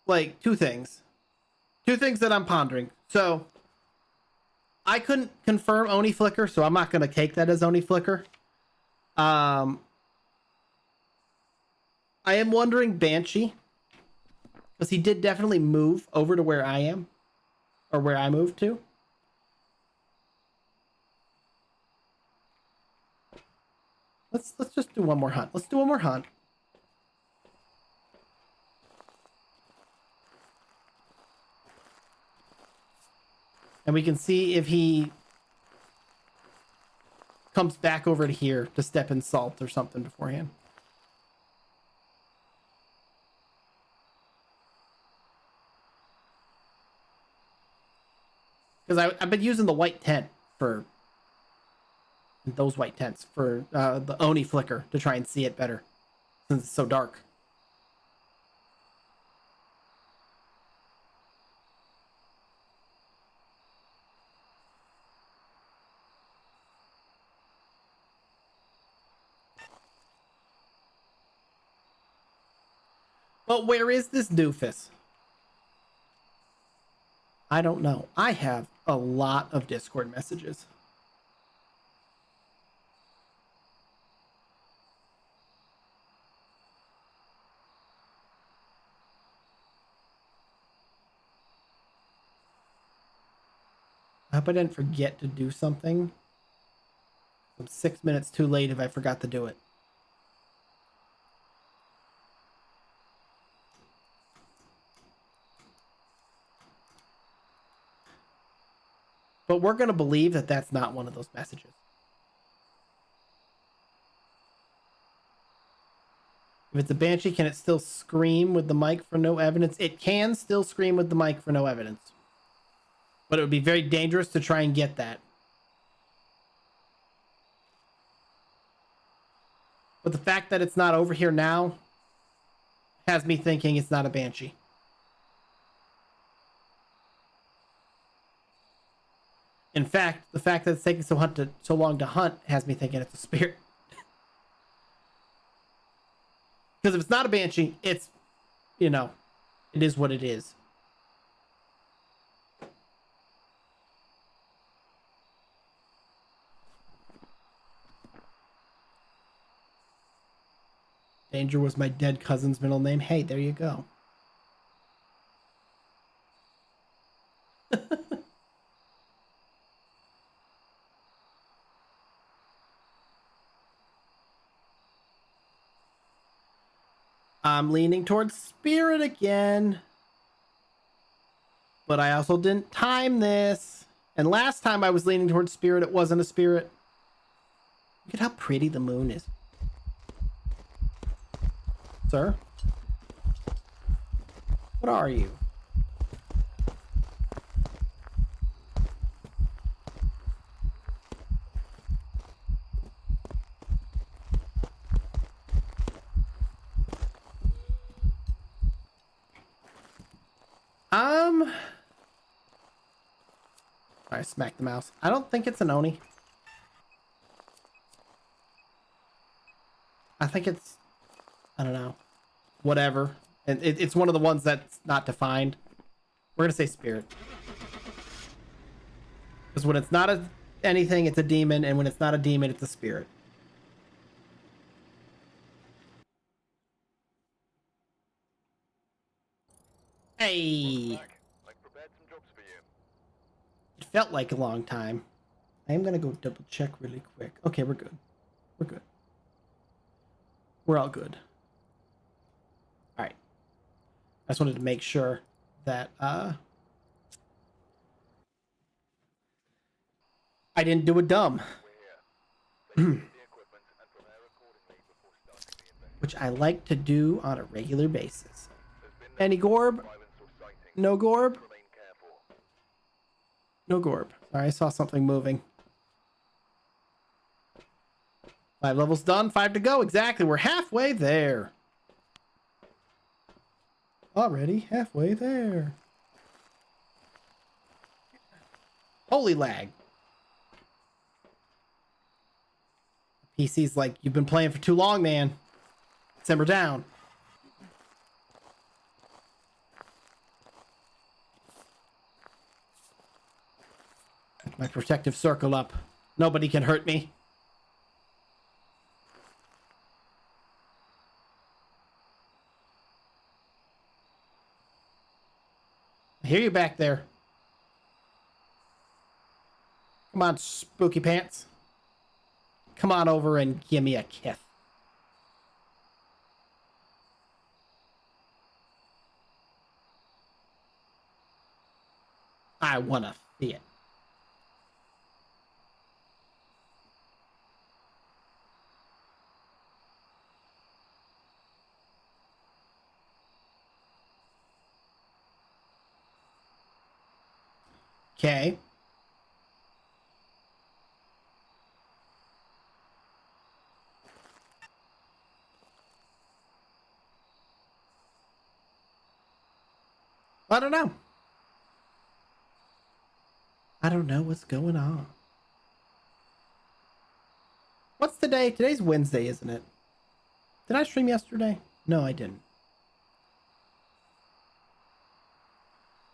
like, two things. Two things that I'm pondering. So, I couldn't confirm Oni flicker, so I'm not going to take that as Oni flicker. I am wondering Banshee, because he did definitely move over to where I am, or where I moved to. Let's just do one more hunt. Let's do one more hunt. And we can see if he comes back over to here to step in salt or something beforehand. Because I've been using the white tent for those white tents for the Oni flicker to try and see it better since it's so dark. But where is this doofus? I don't know. I have a lot of Discord messages. I hope I didn't forget to do something. I'm 6 minutes too late if I forgot to do it. But we're going to believe that that's not one of those messages. If it's a banshee, can it still scream with the mic for no evidence? It can still scream with the mic for no evidence. But it would be very dangerous to try and get that. But the fact that it's not over here now has me thinking it's not a banshee. In fact, the fact that it's taking so long to hunt has me thinking it's a spirit. Because if it's not a banshee, it's, you know, it is what it is. Danger was my dead cousin's middle name. Hey, there you go. I'm leaning towards spirit again. But I also didn't time this. And last time I was leaning towards spirit, it wasn't a spirit. Look at how pretty the moon is. Sir? What are you? I smacked the mouse. I don't think it's an Oni. I think it's, I don't know, whatever. And it's one of the ones that's not defined. We're gonna say spirit. Because when it's not anything, it's a demon, and when it's not a demon, it's a spirit. Hey! It felt like a long time. I am gonna go double check really quick. Okay, we're good. We're good. We're all good. All right. I just wanted to make sure that I didn't do a dumb. Which I like to do on a regular basis. Any Gorb? No Gorb? No Gorb. Sorry, I saw something moving. 5 levels done, 5 to go. Exactly. We're halfway there. Already halfway there. Holy lag. PC's like, you've been playing for too long, man. Simmer down. My protective circle up. Nobody can hurt me. I hear you back there. Come on, spooky pants. Come on over and give me a kiss. I wanna see it. Okay. I don't know. I don't know what's going on. What's today? Today's Wednesday, isn't it? Did I stream yesterday? No, I didn't.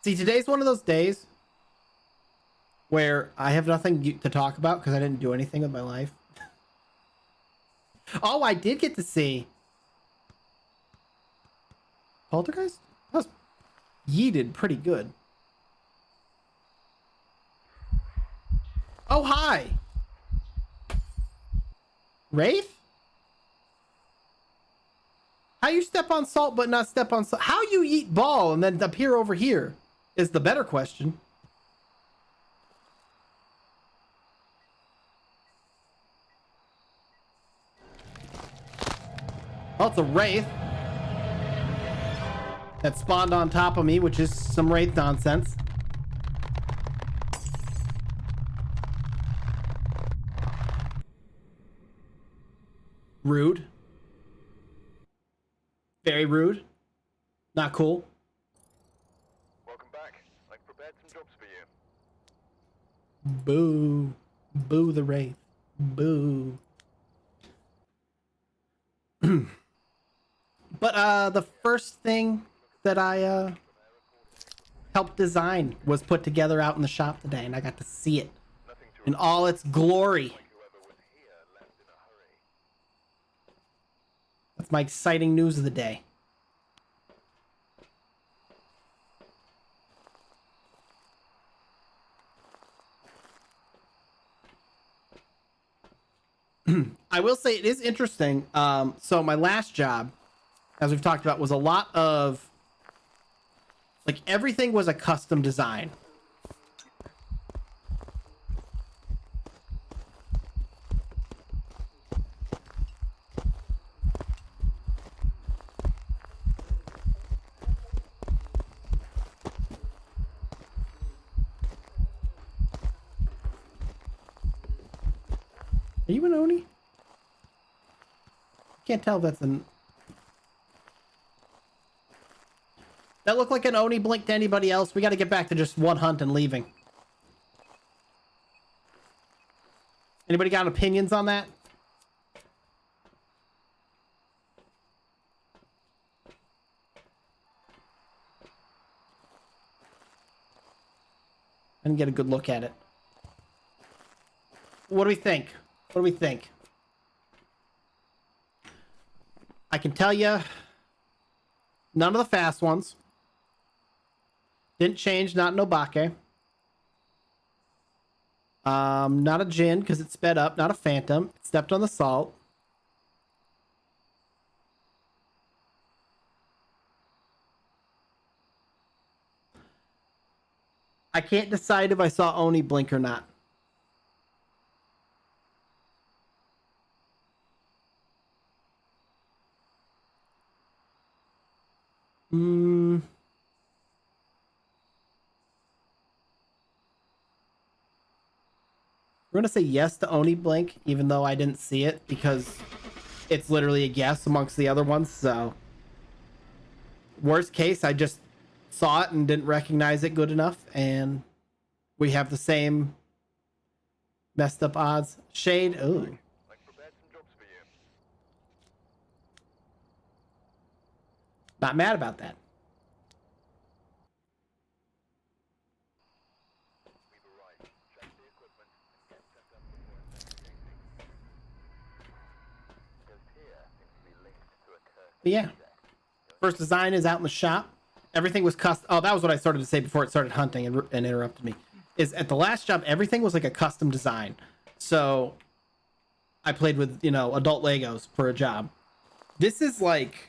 See, today's one of those days where I have nothing to talk about because I didn't do anything with my life. Oh, I did get to see Poltergeist? That was yeeted pretty good. Oh, hi! Wraith? How you step on salt but not step on salt? How you eat ball and then appear over here is the better question. Oh, it's a Wraith that spawned on top of me, which is some Wraith nonsense. Rude. Very rude. Not cool. Welcome back. I've prepared some jobs for you. Boo. Boo the Wraith. Boo. But the first thing that I helped design was put together out in the shop today, and I got to see it in all its glory. That's my exciting news of the day. I will say it is interesting. So my last job as we've talked about, was a lot of, like, everything was a custom design. Are you an Oni? Can't tell if that's an... That looked like an Oni blink to anybody else. We got to get back to just one hunt and leaving. Anybody got opinions on that? I didn't get a good look at it. What do we think? What do we think? I can tell you, none of the fast ones. Didn't change, not no Obake. Not a Jin, because it sped up. Not a Phantom. It stepped on the salt. I can't decide if I saw Oni blink or not. We're going to say yes to Oni blink, even though I didn't see it, because it's literally a guess amongst the other ones, so... Worst case, I just saw it and didn't recognize it good enough, and we have the same messed up odds. Shade, ooh. Not mad about that. But yeah, first design is out in the shop. Everything was custom. Oh, that was what I started to say before it started hunting and interrupted me. Is at the last job, everything was like a custom design. So I played with, you know, adult Legos for a job. This is like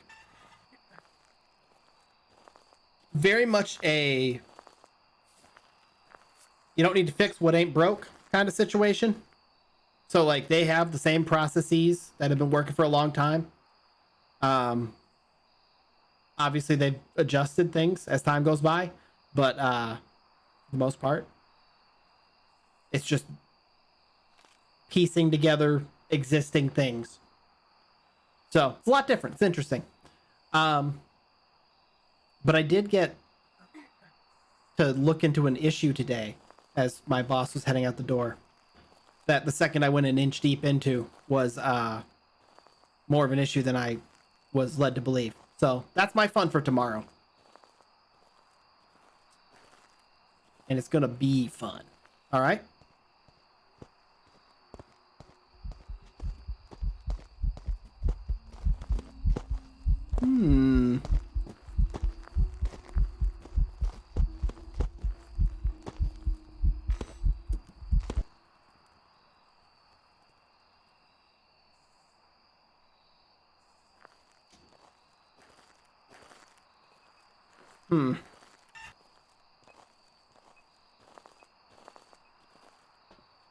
very much a you don't need to fix what ain't broke kind of situation. So like they have the same processes that have been working for a long time. Obviously they've adjusted things as time goes by, but for the most part, it's just piecing together existing things. So it's a lot different. It's interesting. But I did get to look into an issue today as my boss was heading out the door, that the second I went an inch deep into was more of an issue than I was led to believe. So that's my fun for tomorrow. And it's gonna be fun. All right.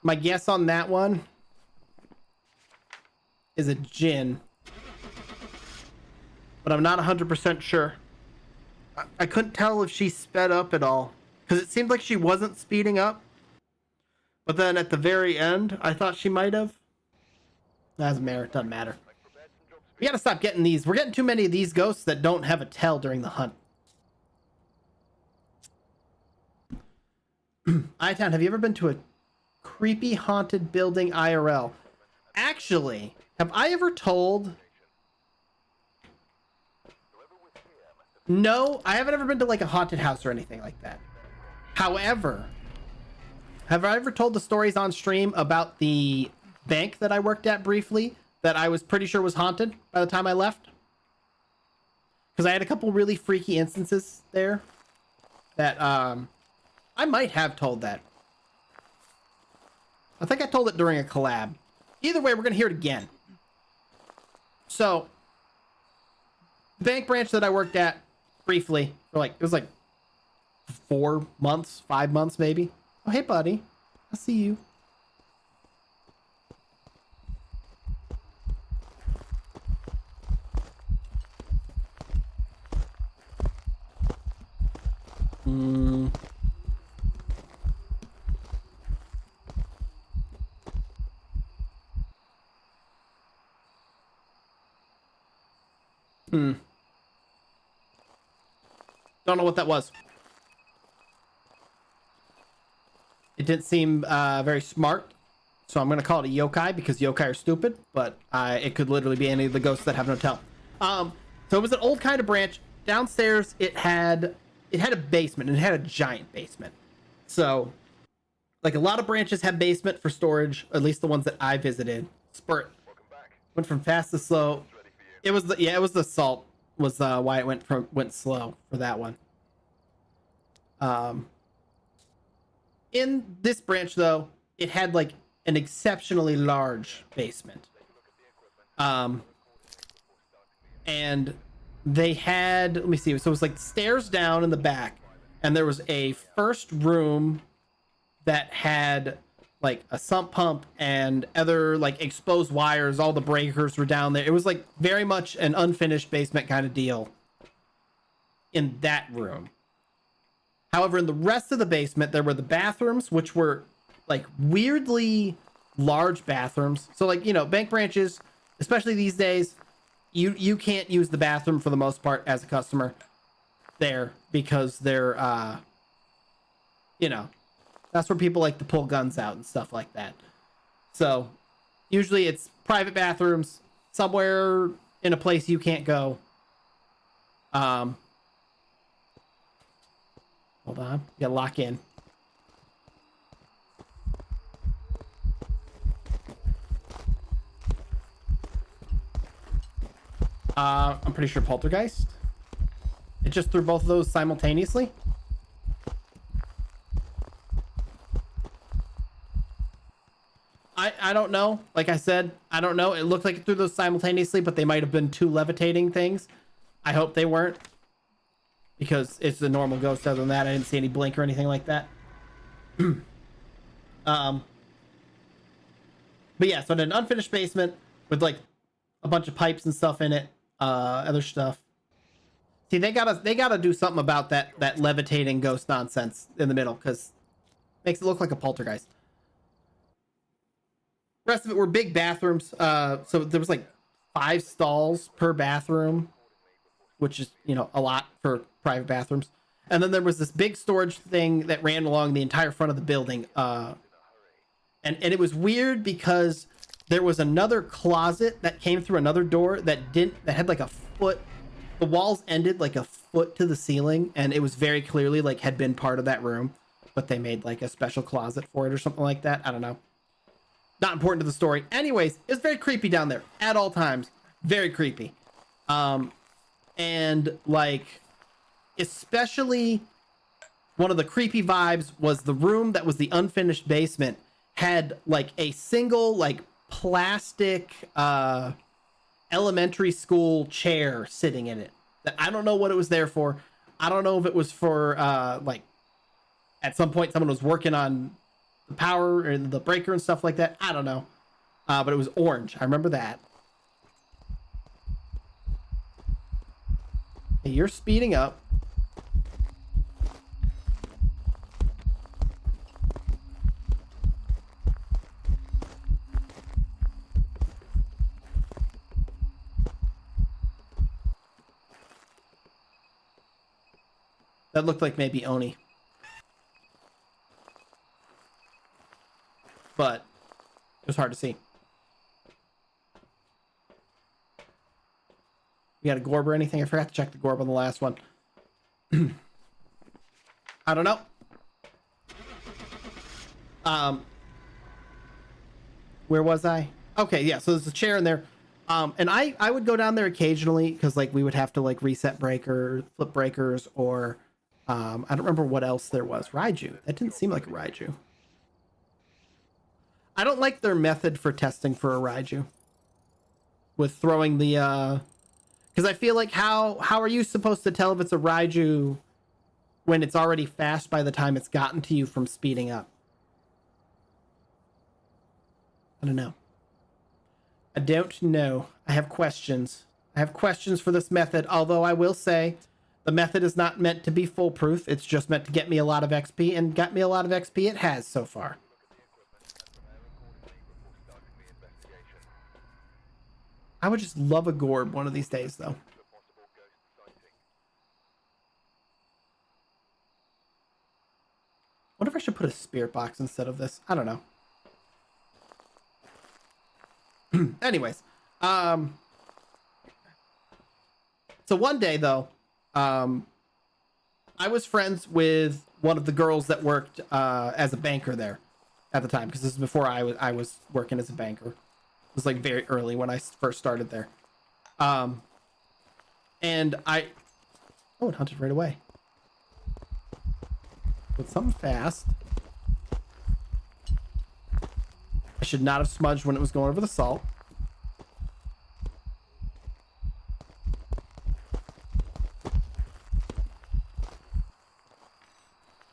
My guess on that one is a Jin, but I'm not 100% sure. I couldn't tell if she sped up at all, because it seemed like she wasn't speeding up. But then at the very end, I thought she might have. Doesn't matter. We gotta stop getting these. We're getting too many of these ghosts that don't have a tell during the hunt. I-Town, have you ever been to a creepy haunted building IRL? Actually, have I ever told... No, I haven't ever been to like a haunted house or anything like that. However, have I ever told the stories on stream about the bank that I worked at briefly that I was pretty sure was haunted by the time I left? Because I had a couple really freaky instances there that I might have told that. I think I told it during a collab. Either way, we're going to hear it again. So, The bank branch that I worked at briefly for like, it was like 4 months, 5 months maybe. Oh, hey, buddy. I see you. Don't know what that was. It didn't seem very smart, so I'm gonna call it a yokai because yokai are stupid. But it could literally be any of the ghosts that have no tail. So it was an old kind of branch. Downstairs, it had a basement, and it had a giant basement. So, like a lot of branches have basement for storage, at least the ones that I visited. Spurt went from fast to slow. It was the salt was why it went slow for that one. In this branch though, it had like an exceptionally large basement. And they had, let me see, so it was like stairs down in the back, and there was a first room that had like a sump pump and other like exposed wires. All the breakers were down there. It was like very much an unfinished basement kind of deal in that room. However, in the rest of the basement, there were the bathrooms, which were like weirdly large bathrooms. So like, you know, bank branches, especially these days, you can't use the bathroom for the most part as a customer there because they're, you know, that's where people like to pull guns out and stuff like that. So usually it's private bathrooms somewhere in a place you can't go. Hold on, you gotta lock in. I'm pretty sure Poltergeist. It just threw both of those simultaneously. I don't know. Like I said, I don't know. It looked like it threw those simultaneously, but they might have been two levitating things. I hope they weren't, because it's a normal ghost. Other than that, I didn't see any blink or anything like that. But yeah, so in an unfinished basement with like a bunch of pipes and stuff in it, other stuff. See, they gotta do something about that levitating ghost nonsense in the middle, because it makes it look like a poltergeist. Rest of it were big bathrooms. So there was like 5 stalls per bathroom, which is, you know, a lot for private bathrooms. And then there was this big storage thing that ran along the entire front of the building. And it was weird because there was another closet that came through another door that had like a foot. The walls ended like a foot to the ceiling, and it was very clearly like had been part of that room, but they made like a special closet for it or something like that. I don't know. Not important to the story. Anyways, it was very creepy down there at all times. Very creepy. And like, especially one of the creepy vibes was the room that was the unfinished basement had like a single like plastic elementary school chair sitting in it that I don't know what it was there for. I don't know if it was for like at some point someone was working on the power or the breaker and stuff like that. I don't know. But it was orange. I remember that. Hey, you're speeding up. That looked like maybe Oni. But it was hard to see. We got a Gorb or anything? I forgot to check the Gorb on the last one. I don't know. Where was I? Okay, yeah, so there's a chair in there. And I would go down there occasionally because like we would have to like reset breakers, flip breakers, or I don't remember what else there was. Raiju. That didn't seem like a Raiju. I don't like their method for testing for a Raiju with throwing the Because I feel like how are you supposed to tell if it's a Raiju when it's already fast by the time it's gotten to you from speeding up? I don't know. I don't know. I have questions. I have questions for this method, although I will say the method is not meant to be foolproof. It's just meant to get me a lot of XP, and got me a lot of XP it has so far. I would just love a Gorb one of these days, though. What if I should put a spirit box instead of this? I don't know. Anyways, so one day though, I was friends with one of the girls that worked as a banker there at the time, because this is before I was working as a banker. It was like very early when I first started there. And it hunted right away. With something fast. I should not have smudged when it was going over the salt.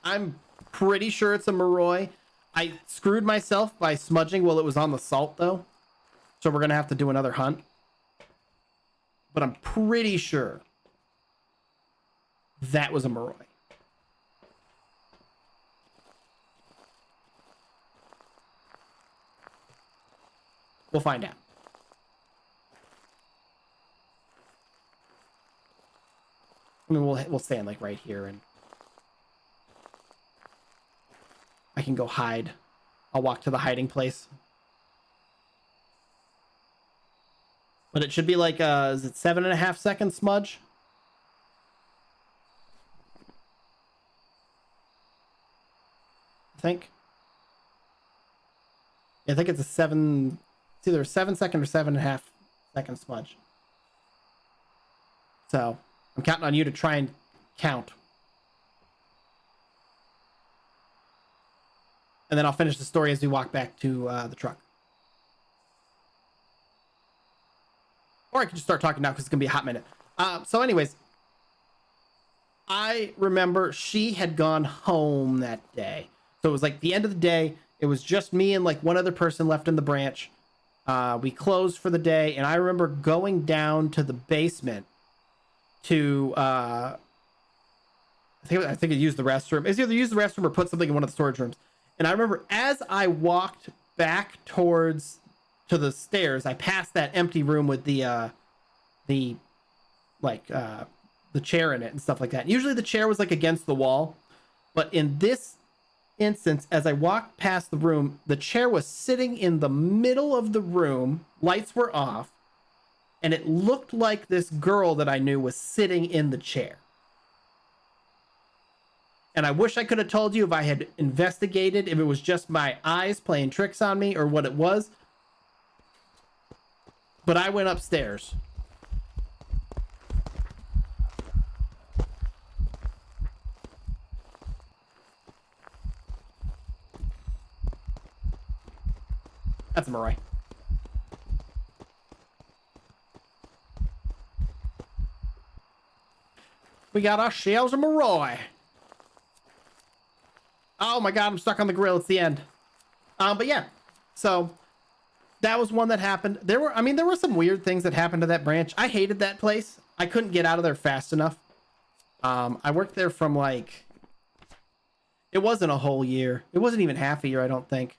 I'm pretty sure it's a Moroi. I screwed myself by smudging while it was on the salt, though. So we're going to have to do another hunt. But I'm pretty sure that was a Moroi. We'll find out. I mean, we'll stand like right here, and I can go hide. I'll walk to the hiding place. But it should be like is it 7.5 second smudge? I think. Yeah, I think it's a 7. It's either a 7 second or 7.5 second smudge. So I'm counting on you to try and count. And then I'll finish the story as we walk back to the truck. Or I can just start talking now because it's going to be a hot minute. So anyways, I remember she had gone home that day. So it was like the end of the day. It was just me and like one other person left in the branch. We closed for the day. And I remember going down to the basement to, I think I used the restroom. It's either use the restroom or put something in one of the storage rooms. And I remember as I walked back towards to the stairs, I passed that empty room with the chair in it and stuff like that. Usually the chair was like against the wall, but in this instance, as I walked past the room, the chair was sitting in the middle of the room. Lights were off, and it looked like this girl that I knew was sitting in the chair. And I wish I could have told you if I had investigated, if it was just my eyes playing tricks on me or what it was. But I went upstairs. That's a Moroi. We got ourselves a Moroi. Oh my god, I'm stuck on the grill. It's the end. But yeah. So that was one that happened. There were some weird things that happened to that branch. I hated that place. I couldn't get out of there fast enough. I worked there from like, it wasn't a whole year. It wasn't even half a year, I don't think.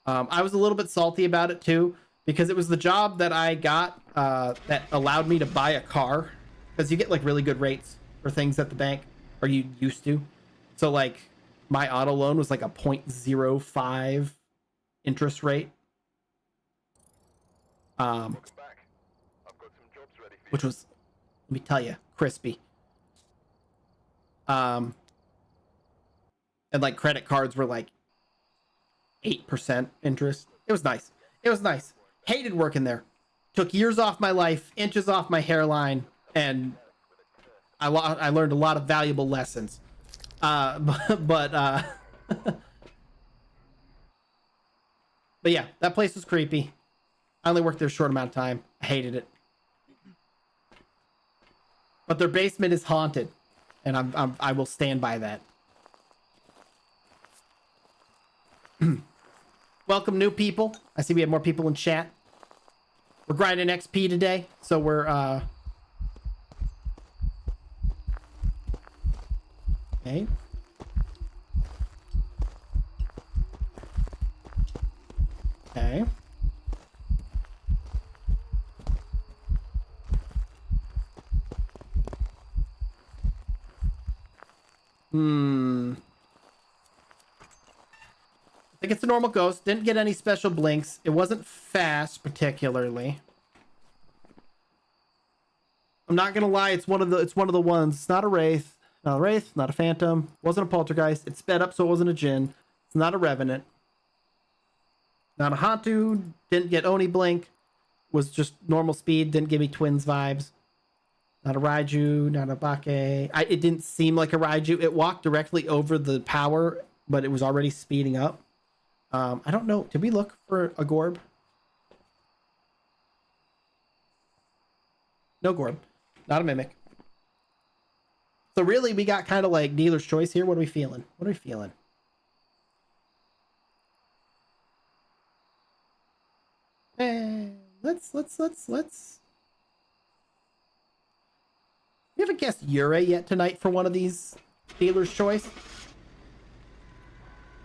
I was a little bit salty about it too, because it was the job that I got that allowed me to buy a car, because you get like really good rates for things at the bank, or you used to. So like my auto loan was like a 0.05 interest rate. Which was, let me tell you, crispy. And like credit cards were like 8% interest. It was nice. It was nice. Hated working there. Took years off my life, inches off my hairline, and I learned a lot of valuable lessons. But yeah, that place was creepy. I only worked there a short amount of time. I hated it. But their basement is haunted, and I will stand by that. Welcome, new people. I see we have more people in chat. We're grinding XP today, so we're okay. Okay. I think it's a normal ghost. Didn't get any special blinks. It wasn't fast particularly. I'm not gonna lie, it's one of the ones. It's not a wraith. Not a wraith, not a phantom. Wasn't a poltergeist. It sped up, so it wasn't a djinn. It's not a revenant. Not a Hantu. Didn't get Oni blink. Was just normal speed. Didn't give me twins vibes. Not a Raiju. Not a Bake. It didn't seem like a Raiju. It walked directly over the power, but it was already speeding up. I don't know. Did we look for a Gorb? No Gorb. Not a Mimic. So really, we got kind of like dealer's choice here. What are we feeling? What are we feeling? Let's. We haven't guessed Yurei yet tonight for one of these dealer's choice.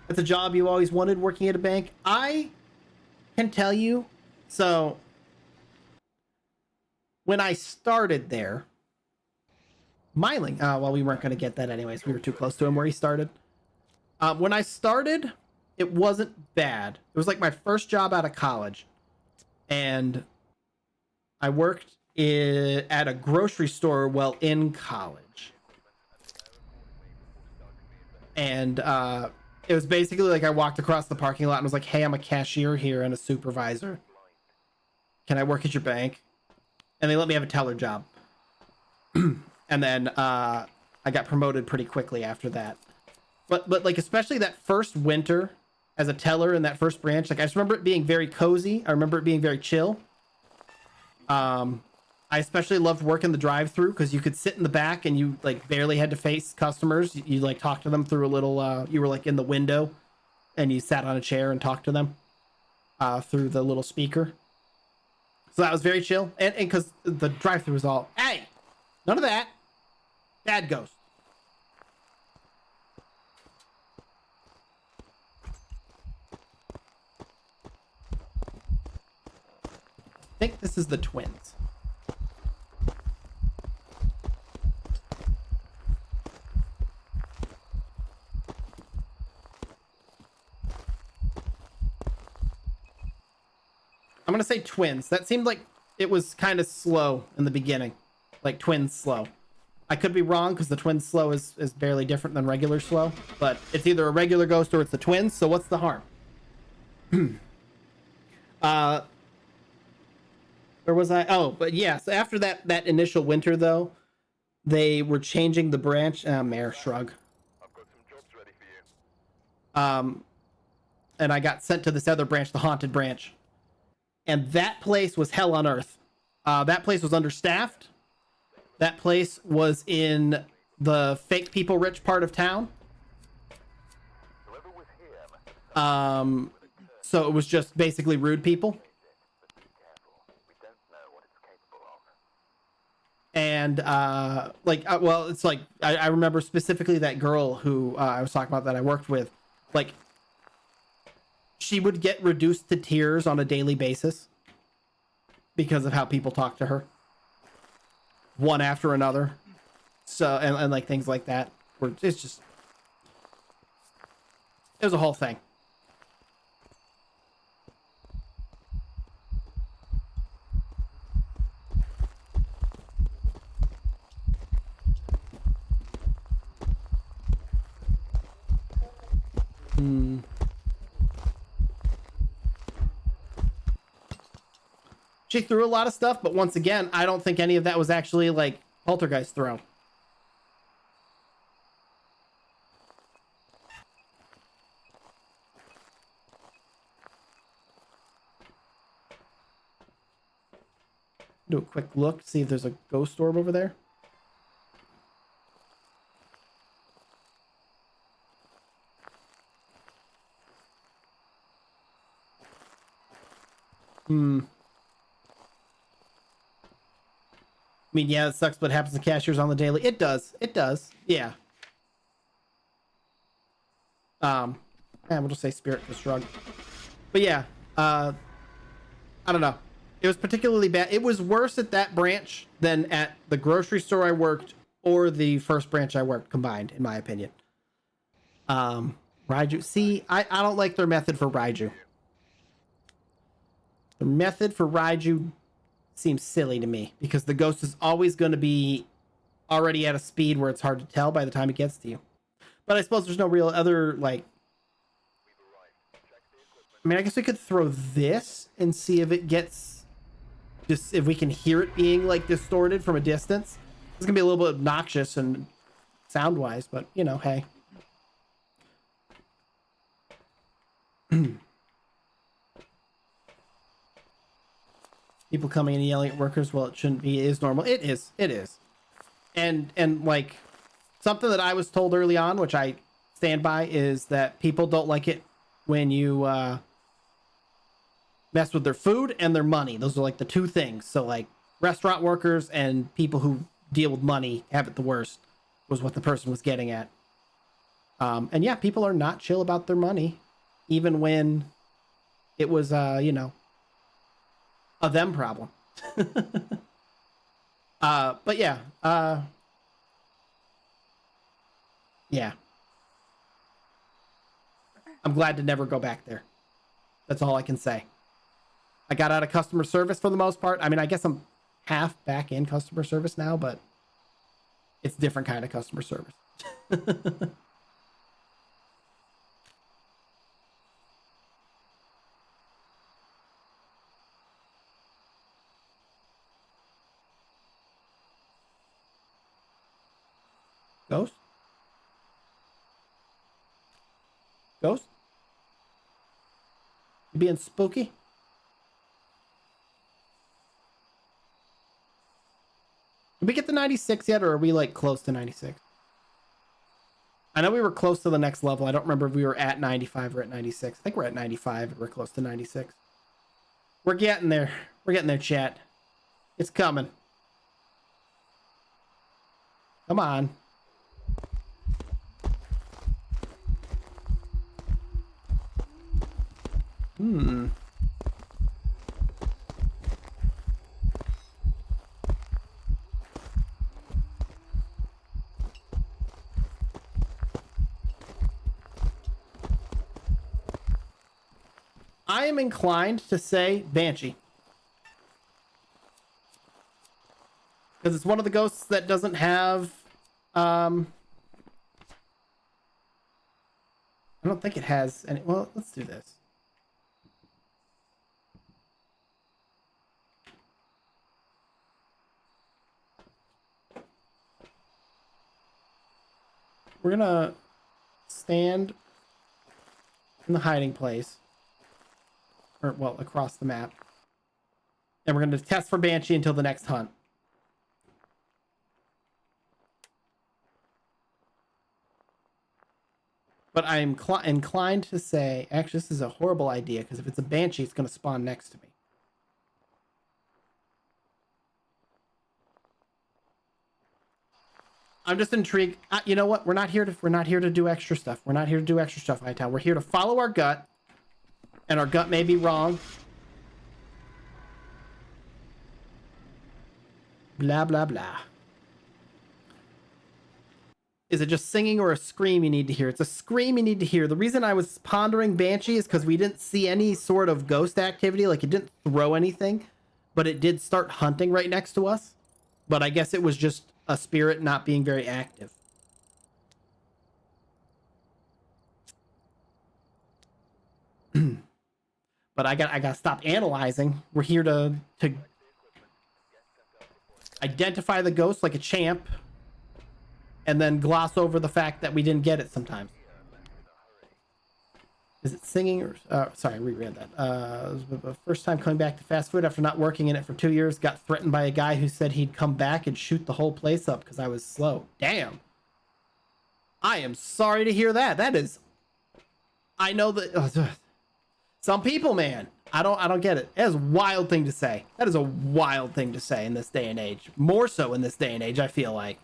It's a job you always wanted, working at a bank. I can tell you. So when I started there, Myling. Well, we weren't going to get that anyways. We were too close to him where he started. When I started, it wasn't bad. It was like my first job out of college. And I worked at a grocery store while in college. And it was basically like I walked across the parking lot and was like, hey, I'm a cashier here and a supervisor. Can I work at your bank? And they let me have a teller job. And then I got promoted pretty quickly after that. But like, especially that first winter as a teller in that first branch, like I just remember it being very cozy. I remember it being very chill. I especially loved working the drive-through because you could sit in the back and you like barely had to face customers. You like talk to them through a little, you were like in the window and you sat on a chair and talked to them through the little speaker. So that was very chill. And because the drive-through was all, hey, none of that. Bad ghost. I think this is the twins. I'm gonna say twins. That seemed like it was kind of slow in the beginning. Like twins slow. I could be wrong because the twins slow is barely different than regular slow. But it's either a regular ghost or it's the twins, so what's the harm? Where was I? Oh, but yeah, so after that initial winter though, they were changing the branch. Mayor shrug. I've got some jobs ready for you. And I got sent to this other branch, the haunted branch. And that place was hell on earth. That place was understaffed. That place was in the fake people rich part of town. Whoever was here must have So it was just basically rude people. but be careful. We don't know what it's capable of. And well, it's like I remember specifically that girl who I was talking about that I worked with. Like, she would get reduced to tears on a daily basis because of how people talk to her, one after another. So and like things like that, where it's just, it was a whole thing. She threw a lot of stuff, but once again, I don't think any of that was actually like poltergeist throw. Do a quick look, see if there's a ghost orb over there. Hmm. I mean, yeah, it sucks what happens to cashiers on the daily. It does. It does. Yeah. And we'll just say spirit for shrug. But yeah, I don't know. It was particularly bad. It was worse at that branch than at the grocery store I worked or the first branch I worked combined, in my opinion. Raiju. See, I don't like their method for Raiju. The method for Raiju seems silly to me because the ghost is always going to be already at a speed where it's hard to tell by the time it gets to you. But I suppose there's no real other, like, I mean, I guess we could throw this and see if it gets, just if we can hear it being like distorted from a distance. It's gonna be a little bit obnoxious and sound wise, but you know, hey. People coming and yelling at workers, well, it shouldn't be. It is normal. It is. It is. And like something that I was told early on, which I stand by, is that people don't like it when you mess with their food and their money. Those are like the two things. So like restaurant workers and people who deal with money have it the worst, was what the person was getting at. And yeah, people are not chill about their money, even when it was you know, a them problem. But yeah, yeah. I'm glad to never go back there. That's all I can say. I got out of customer service for the most part. I mean, I guess I'm half back in customer service now, but it's different kind of customer service. Ghost? Ghost? You being spooky? Did we get to 96 yet, or are we like close to 96? I know we were close to the next level. I don't remember if we were at 95 or at 96. I think we're at 95 and we're close to 96. We're getting there. We're getting there, chat. It's coming. Come on. I am inclined to say Banshee. Because it's one of the ghosts that doesn't have... I don't think it has any... Well, let's do this. We're gonna stand in the hiding place. Or, well, across the map. And we're gonna test for Banshee until the next hunt. But I'm inclined to say... Actually, this is a horrible idea, because if it's a Banshee, it's gonna spawn next to me. I'm just intrigued. You know what? We're not here to do extra stuff. We're not here to do extra stuff, Hightown. We're here to follow our gut. And our gut may be wrong. Blah, blah, blah. Is it just singing or a scream you need to hear? It's a scream you need to hear. The reason I was pondering Banshee is because we didn't see any sort of ghost activity. Like, it didn't throw anything. But it did start hunting right next to us. But I guess it was just a spirit not being very active. But I gotta stop analyzing. We're here to identify the ghost like a champ, and then gloss over the fact that we didn't get it sometimes. Is it singing or sorry, I reread that. The first time coming back to fast food after not working in it for 2 years, got threatened by a guy who said he'd come back and shoot the whole place up because I was slow. Damn. I am sorry to hear that. That is, I know that some people, man, I don't get it. That is a wild thing to say. That is a wild thing to say in this day and age. More so in this day and age, I feel like.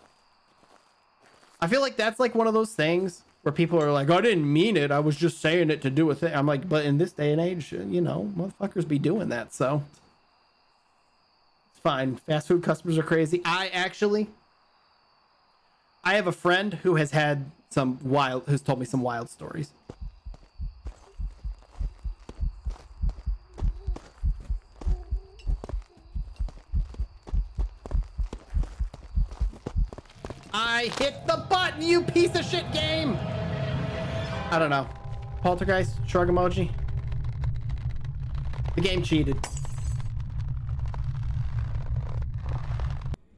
I feel like that's like one of those things where people are like, I didn't mean it. I was just saying it to do a thing. I'm like, but in this day and age, you know, motherfuckers be doing that. So it's fine. Fast food customers are crazy. I have a friend who has had who's told me some wild stories. I hit the button, you piece of shit game. I don't know. Poltergeist, shrug emoji. The game cheated.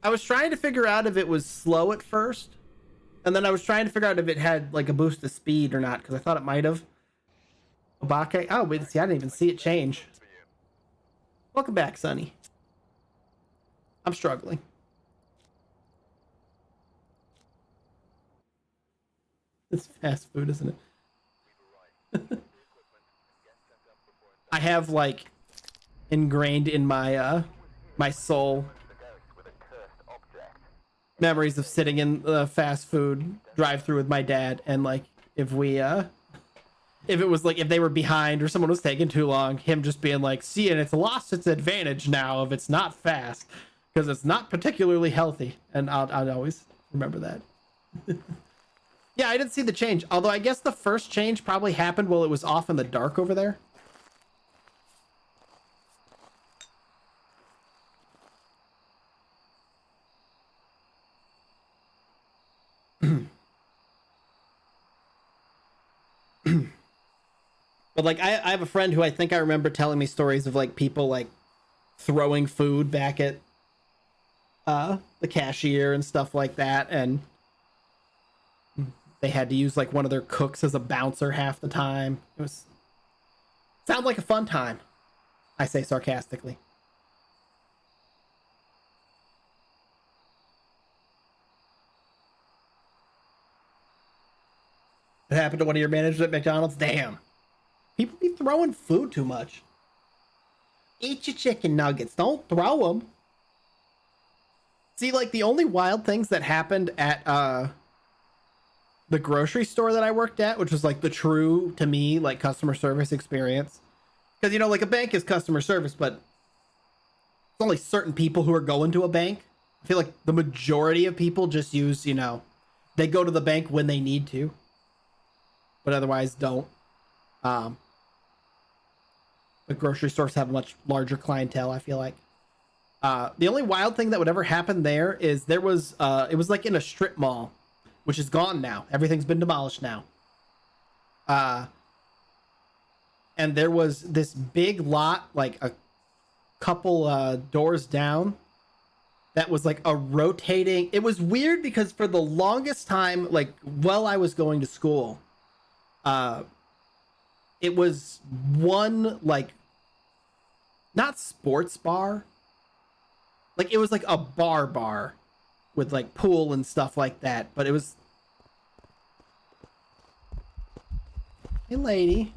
I was trying to figure out if it was slow at first. And then I was trying to figure out if it had like a boost of speed or not, because I thought it might have. Obake. Oh, wait, see, I didn't even see it change. Welcome back, Sonny. I'm struggling. It's fast food, isn't it? I have like ingrained in my my soul memories of sitting in the fast food drive-through with my dad, and like if it was like if they were behind or someone was taking too long, him just being like, see, and it's lost its advantage now if it's not fast because it's not particularly healthy. And I'd always remember that. Yeah, I didn't see the change. Although I guess the first change probably happened while it was off in the dark over there. But like I have a friend who I think I remember telling me stories of like people like throwing food back at the cashier and stuff like that, and they had to use like one of their cooks as a bouncer half the time. It was sounds like a fun time, I say sarcastically. It happened to one of your managers at McDonald's? Damn. People be throwing food too much. Eat your chicken nuggets. Don't throw them. See, like the only wild things that happened at the grocery store that I worked at, which was like the true, to me, like customer service experience. Because, you know, like a bank is customer service, but it's only certain people who are going to a bank. I feel like the majority of people just use, you know, they go to the bank when they need to, but otherwise don't. The grocery stores have a much larger clientele, I feel like. The only wild thing that would ever happen there is there was, it was like in a strip mall, which is gone now. Everything's been demolished now. And there was this big lot, like a couple doors down, that was like a rotating. It was weird because for the longest time, like while I was going to school, it was one like not sports bar, like it was like a bar with like pool and stuff like that, but it was, hey lady,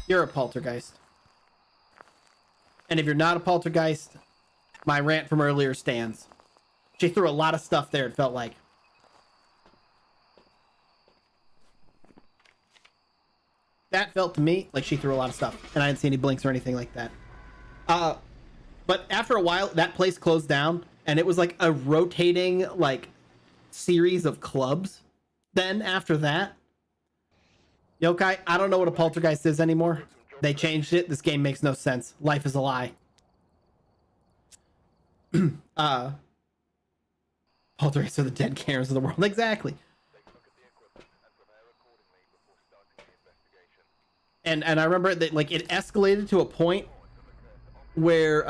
you're a poltergeist. And if you're not a poltergeist, my rant from earlier stands. She threw a lot of stuff there, it felt like. That felt to me like she threw a lot of stuff, and I didn't see any blinks or anything like that. But after a while, that place closed down, and it was like a rotating like series of clubs. Then after that, Yokai, I don't know what a poltergeist is anymore. They changed it. This game makes no sense. Life is a lie. Poltergeists are the dead Karens of the world. Exactly. And I remember that like it escalated to a point where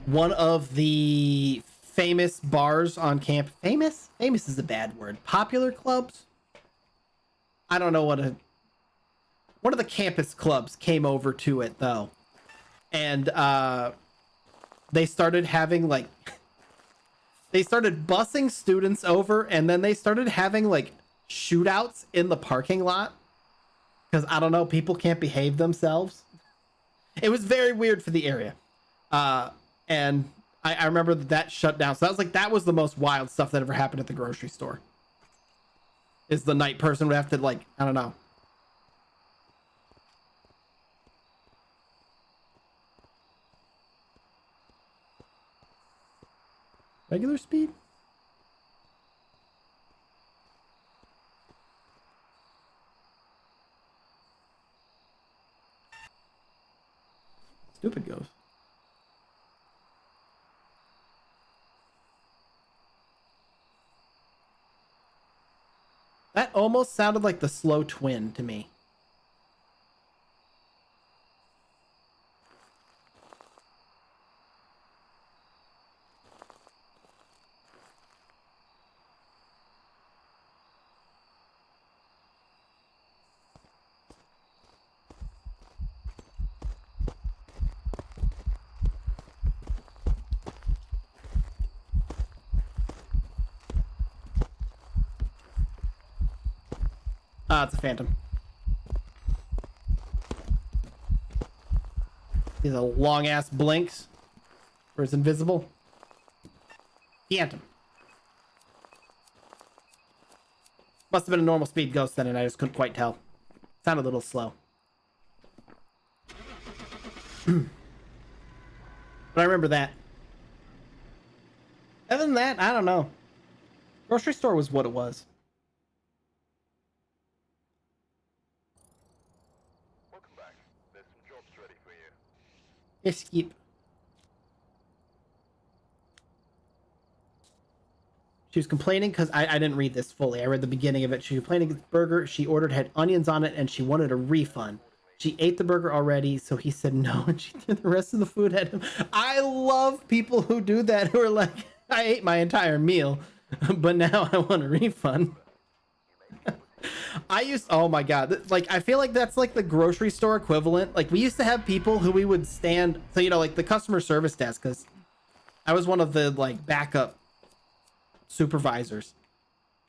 one of the famous bars on camp, famous is a bad word, popular clubs, I don't know what one of the campus clubs came over to it though, and they started having like they started busing students over, and then they started having like shootouts in the parking lot because I don't know, people can't behave themselves. It was very weird for the area. And I remember that shut down. So that was the most wild stuff that ever happened at the grocery store. Is the night person would have to, like, I don't know. Regular speed? Stupid goes. That almost sounded like the slow twin to me. Ah, it's a phantom. These are long ass blinks where it's invisible. Phantom. Must have been a normal speed ghost then, and I just couldn't quite tell. Sounded a little slow. But I remember that. Other than that, I don't know. Grocery store was what it was. Welcome back. There's some jobs ready for you. Escape. She was complaining because I didn't read this fully. I read the beginning of it. She was complaining the burger she ordered had onions on it and she wanted a refund. She ate the burger already, so he said no, and she did the rest of the food had him. I love people who do that, who are like, I ate my entire meal, but now I want a refund. Oh my God. Like, I feel like that's like the grocery store equivalent. Like, we used to have people who we would stand, so, you know, like the customer service desk, because I was one of the like backup supervisors.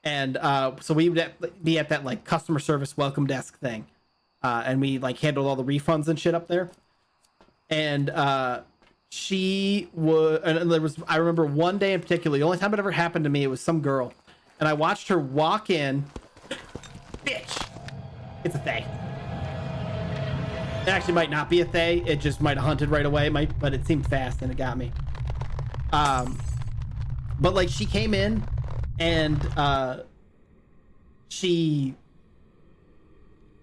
And so we would be at that like customer service welcome desk thing. And we like handled all the refunds and shit up there. And she would, and there was, I remember one day in particular, the only time it ever happened to me, it was some girl. And I watched her walk in. Bitch! It's a Thay. It actually might not be a Thay. It just might have hunted right away. But it seemed fast and it got me. But like she came in and she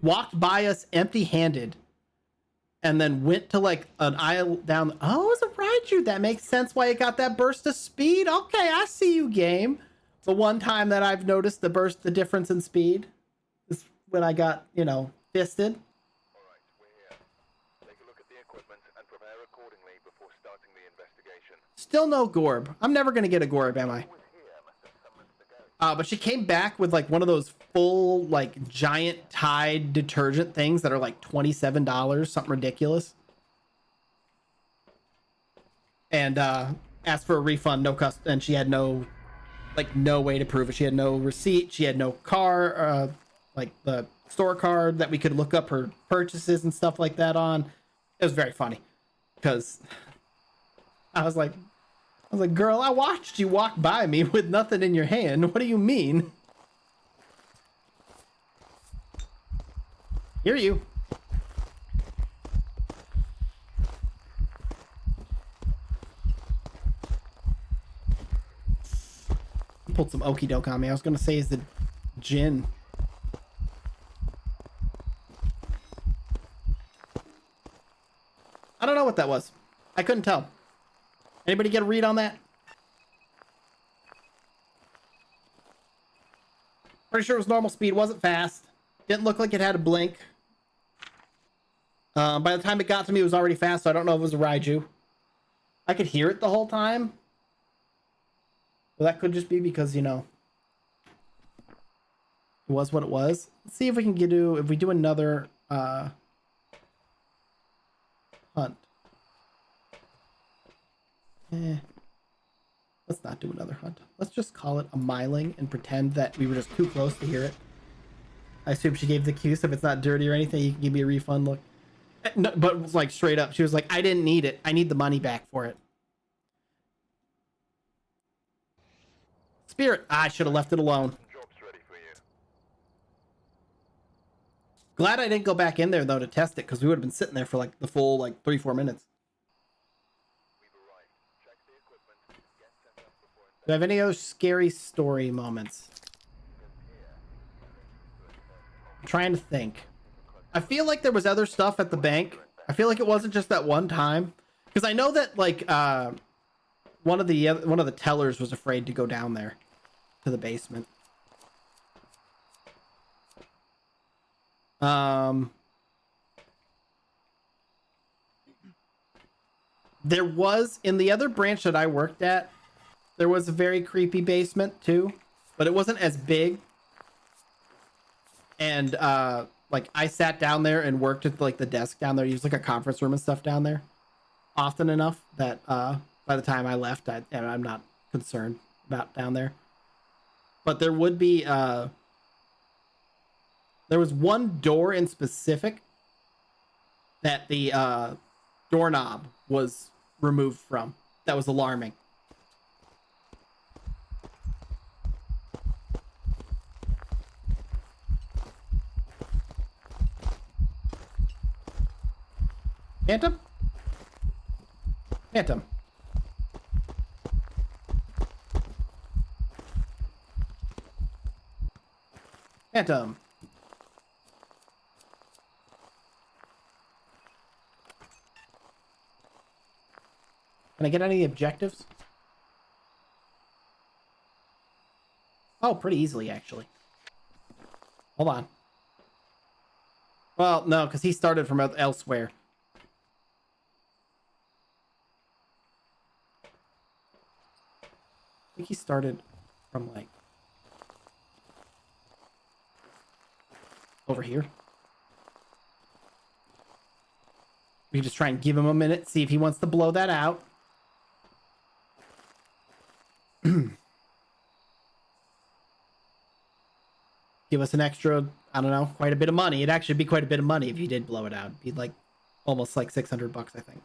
walked by us empty-handed and then went to like an aisle down. Oh, it's a Raiju. That makes sense why it got that burst of speed. Okay, I see you, game. The one time that I've noticed the difference in speed is when I got, you know, fisted. Alright, we're here. Take a look at the equipment and prepare accordingly before starting the investigation. Still no Gorb. I'm never gonna get a Gorb, am I? Who was here must have summoned the ghost. But she came back with like one of those full like giant Tide detergent things that are like $27, something ridiculous. And asked for a refund, and she had no way to prove it. She had no receipt. She had no car, like the store card that we could look up her purchases and stuff like that on. It was very funny because I was like, girl, I watched you walk by me with nothing in your hand. What do you mean? Hear you. He pulled some okie doke on me. I was gonna say is the gin. I don't know what that was. I couldn't tell. Anybody get a read on that? Pretty sure it was normal speed. Wasn't fast. Didn't look like it had a blink. By the time it got to me, it was already fast, so I don't know if it was a Raiju. I could hear it the whole time. Well, that could just be because, you know, it was what it was. Let's see if we can if we do another hunt. Let's not do another hunt. Let's just call it a miling and pretend that we were just too close to hear it. I assume she gave the cue, so if it's not dirty or anything, you can give me a refund. Look, no, but like straight up, she was like, "I didn't need it. I need the money back for it." Spirit, I should have left it alone. Some jobs ready for you. Glad I didn't go back in there though to test it, because we would have been sitting there for like the full like 3-4 minutes. We've arrived. Check the equipment and get sent up before Do I have any other scary story moments? I'm trying to think. I feel like there was other stuff at the bank. I feel like it wasn't just that one time, because I know that like one of the tellers was afraid to go down there to the basement. There was in the other branch that I worked at, there was a very creepy basement too, but it wasn't as big. And like I sat down there and worked at like the desk down there, used like a conference room and stuff down there often enough that by the time I left, I'm not concerned about down there. But there would be there was one door in specific that the doorknob was removed from. That was alarming. Phantom? Phantom. Phantom. Can I get any objectives? Oh, pretty easily, actually. Hold on. Well, no, because he started from elsewhere. I think he started from, like, over here. We can just try and give him a minute, see if he wants to blow that out. Give us an extra, I don't know, quite a bit of money. It'd actually be quite a bit of money if you did blow it out. It'd be like almost like $600, I think.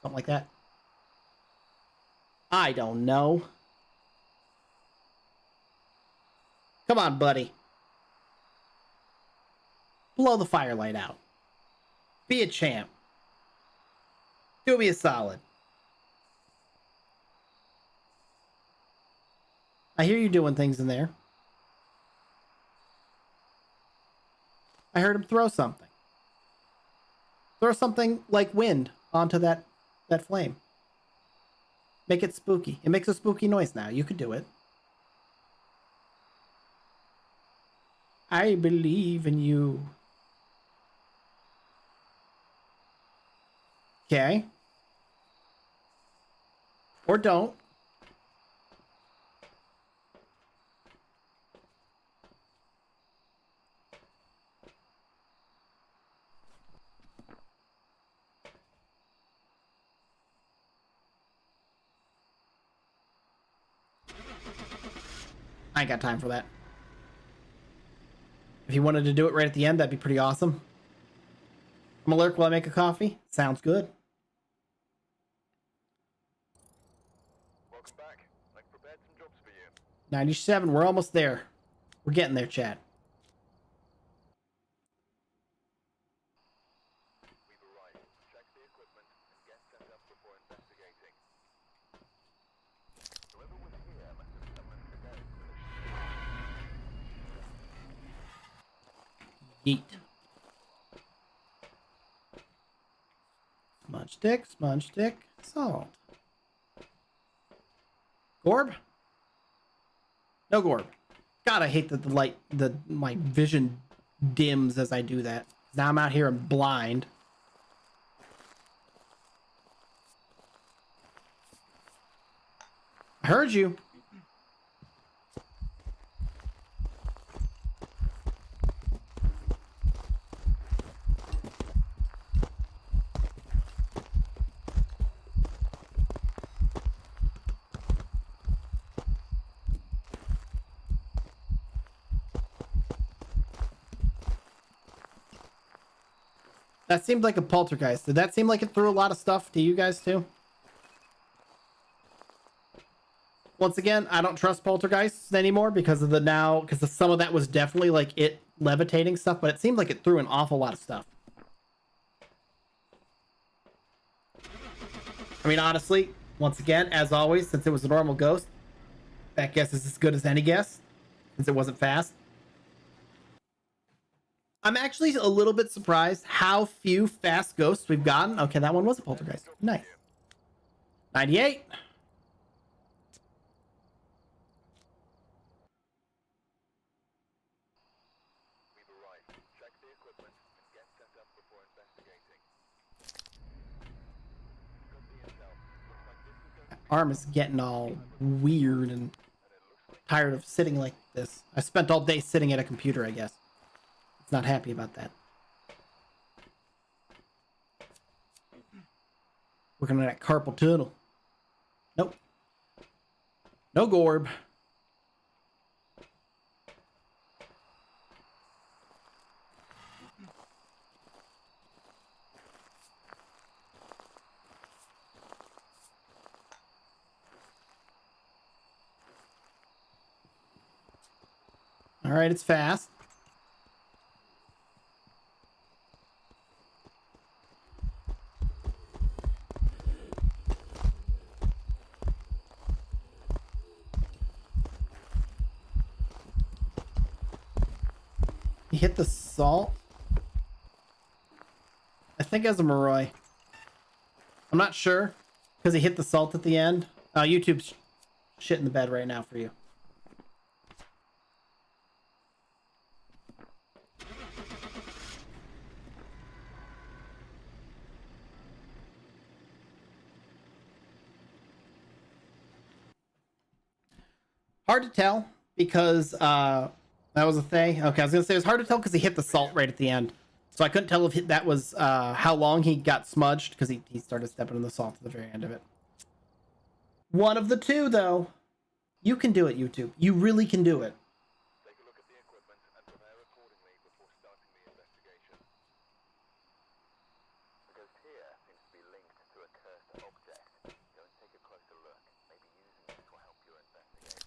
Something like that. I don't know. Come on, buddy. Blow the firelight out. Be a champ. Do me a solid. I hear you doing things in there. I heard him throw something. Throw something like wind onto that flame. Make it spooky. It makes a spooky noise now. You could do it. I believe in you. Okay. Or don't. I ain't got time for that. If you wanted to do it right at the end, that'd be pretty awesome. I'm gonna lurk while I make a coffee. Sounds good. Welcome back. I've prepared some jobs for you. 97. We're almost there. We're getting there, chat. We've arrived. Check the equipment and get sent up before investigating. Whoever was here must have summoned the ghost with a Yeet. Smudge stick, salt. Gorb? No Gorb. God, I hate that my vision dims as I do that. Now I'm out here and blind. I heard you. That seemed like a poltergeist. Did that seem like it threw a lot of stuff to you guys too? Once again, I don't trust poltergeists anymore because of some of that was definitely like it levitating stuff, but it seemed like it threw an awful lot of stuff. I mean, honestly, once again, as always, since it was a normal ghost, that guess is as good as any guess, since it wasn't fast. I'm actually a little bit surprised how few fast ghosts we've gotten. Okay, that one was a poltergeist. Nice. 98. We've arrived. Check the equipment and get set up before investigating. Got the intel. Looks like this is going to be Arm is getting all weird and tired of sitting like this. I spent all day sitting at a computer, I guess. It's not happy about that. Working on that carpal tunnel. Nope. No Gorb. All right, it's fast. He hit the salt. I think as a Moroi. I'm not sure because he hit the salt at the end. YouTube's shit in the bed right now for you. Hard to tell because that was a thing. Okay, I was gonna say it was hard to tell because he hit the salt right at the end, so I couldn't tell if that was how long he got smudged because he started stepping in the salt at the very end of it. One of the two, though. You can do it, YouTube. You really can do it. Take a look at the equipment and prepare accordingly before starting the investigation. The ghost here seems to be linked to a cursed object. Go and take a closer look. Maybe using this will help your investigation.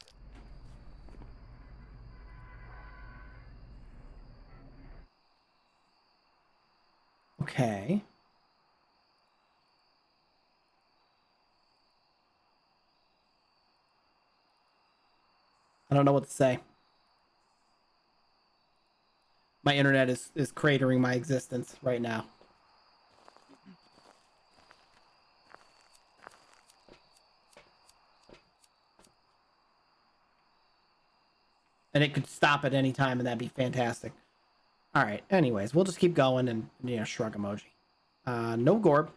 Okay. I don't know what to say. My internet is cratering my existence right now. And it could stop at any time, and that'd be fantastic. All right. Anyways, we'll just keep going and, you know, shrug emoji. No Gorb.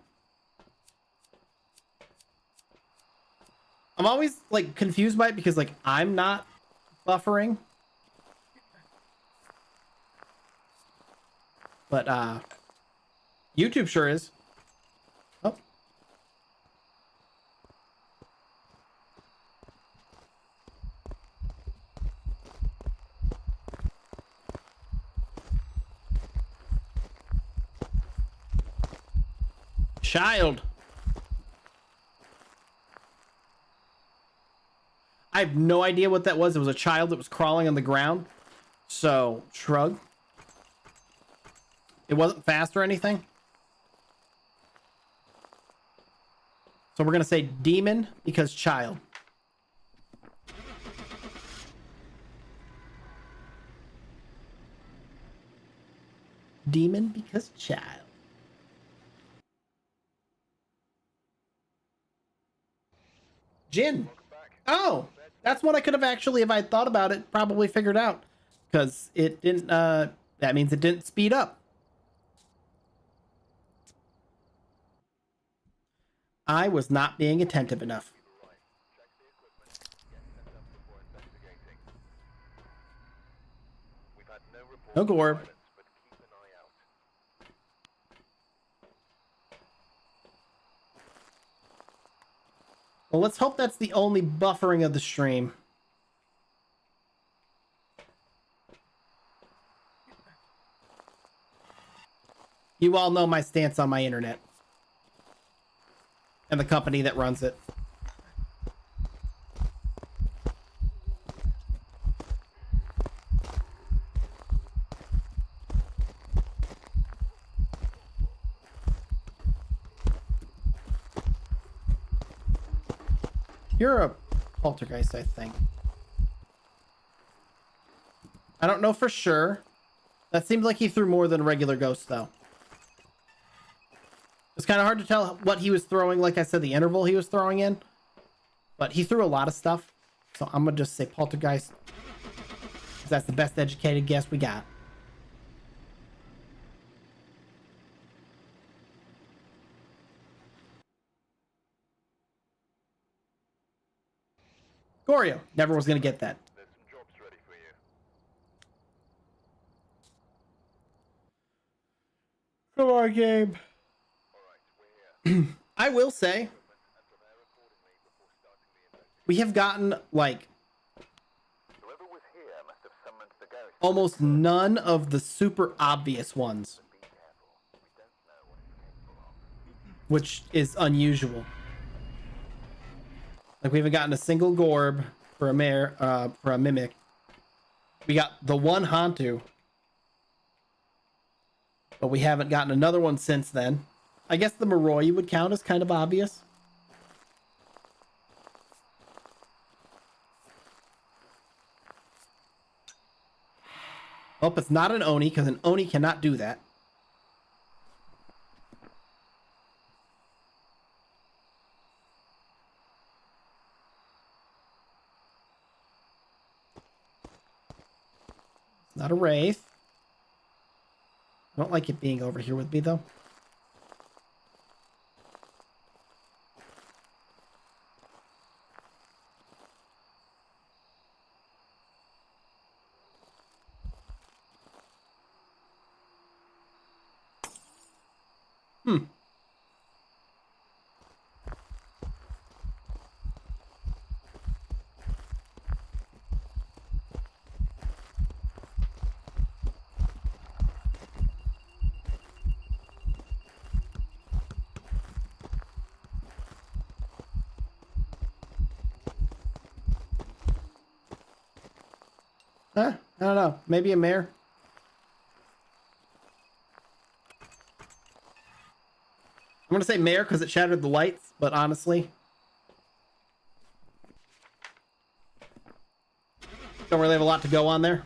I'm always like confused by it because like I'm not buffering. But YouTube sure is. Oh. Child. I have no idea what that was. It was a child that was crawling on the ground. So, shrug. It wasn't fast or anything. So we're going to say demon because child. Demon because child. Jinn. Oh, that's what I could have actually, if I thought about it, probably figured out. Because it didn't, that means it didn't speed up. I was not being attentive enough. No Gorb. Well, let's hope that's the only buffering of the stream. You all know my stance on my internet and the company that runs it. You're a poltergeist, I think. I don't know for sure. That seems like he threw more than a regular ghost, though. It's kind of hard to tell what he was throwing. Like I said, the interval he was throwing in. But he threw a lot of stuff. So I'm going to just say poltergeist. Because that's the best educated guess we got. Gorio. Never was going to get that. There's some jobs ready for you. Come on, game. Alright, we're here. I will say, And prepare accordingly before starting the investigation. we have gotten, like, Whoever was here must have summoned the ghost. almost none of the super obvious ones. Be careful. We don't know what it's capable of. Which is unusual. Like, we haven't gotten a single Gorb for a Mimic. We got the one Hantu. But we haven't gotten another one since then. I guess the Moroi would count as kind of obvious. Oh, it's not an Oni, because an Oni cannot do that. It's not a Wraith. I don't like it being over here with me, though. I don't know. Maybe a mare. I'm gonna say mare because it shattered the lights, but honestly, don't really have a lot to go on there.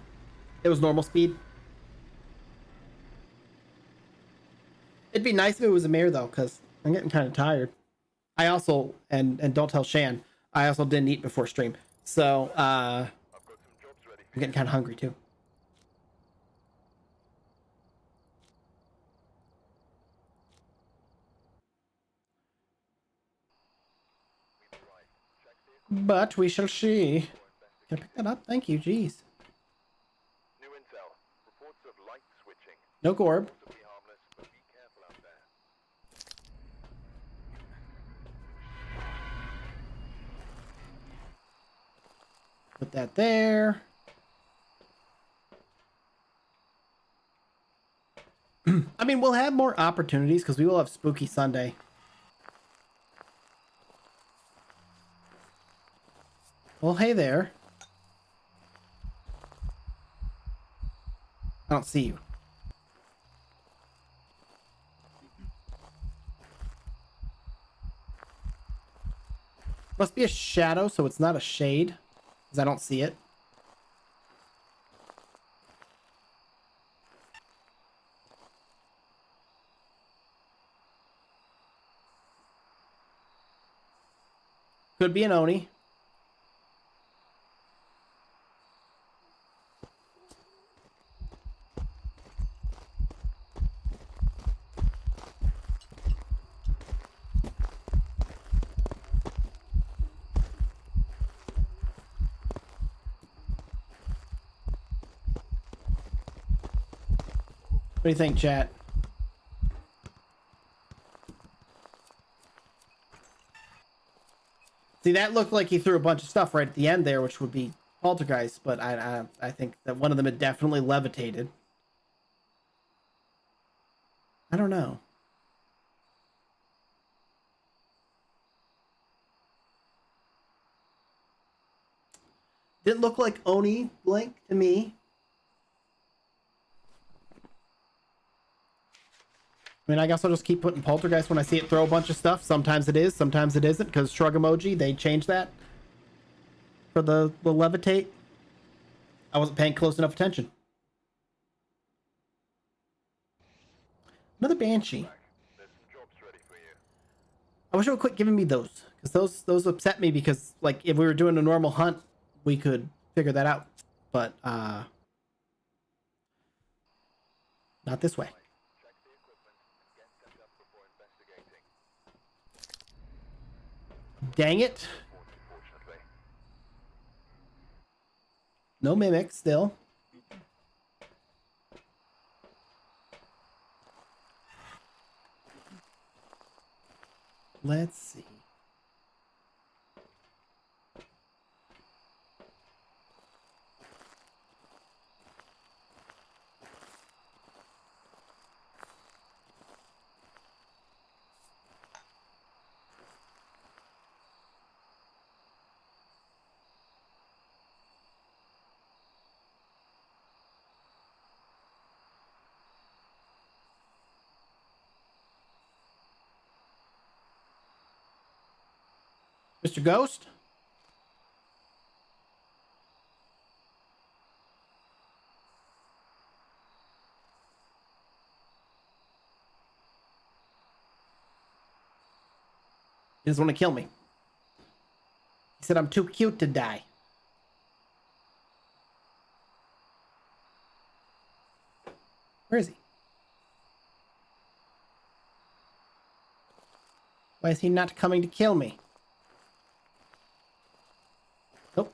It was normal speed. It'd be nice if it was a mare though, because I'm getting kind of tired. I also, and don't tell Shan, I also didn't eat before stream, so I've got some jobs ready for I'm getting kind of hungry too. you. We've arrived. Check vehicle But we shall see. for Can I pick that up? Thank you. Jeez. New intel. Reports of light switching. No Gorb. Possibly harmless, but be careful out there. Put that there. I mean, we'll have more opportunities because we will have Spooky Sunday. Well, hey there. I don't see you. Must be a shadow, so it's not a shade, because I don't see it. Could be an Oni. What do you think, chat? See, that looked like he threw a bunch of stuff right at the end there, which would be poltergeist, but I think that one of them had definitely levitated. I don't know. Didn't look like Oni blink to me. I mean, I guess I'll just keep putting poltergeist when I see it throw a bunch of stuff. Sometimes it is, sometimes it isn't, because shrug emoji, they changed that for the levitate. I wasn't paying close enough attention. Another banshee. There's some jobs ready for you. I wish it would quit giving me those, because those upset me, because like if we were doing a normal hunt, we could figure that out. But not this way. Check the equipment and get set up before investigating. Dang it. Unfortunately. No mimic still. Let's see. Mr. Ghost? He doesn't want to kill me. He said I'm too cute to die. Where is he? Why is he not coming to kill me? Nope.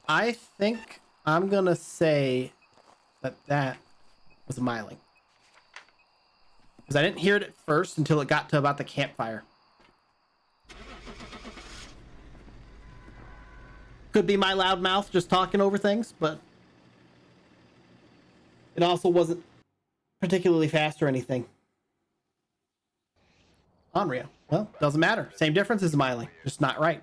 I think I'm gonna say that that was a myling. Because I didn't hear it at first until it got to about the campfire. Could be my loud mouth just talking over things, but it also wasn't particularly fast or anything. Onryo. Well, doesn't matter. Same difference as myling, just not right.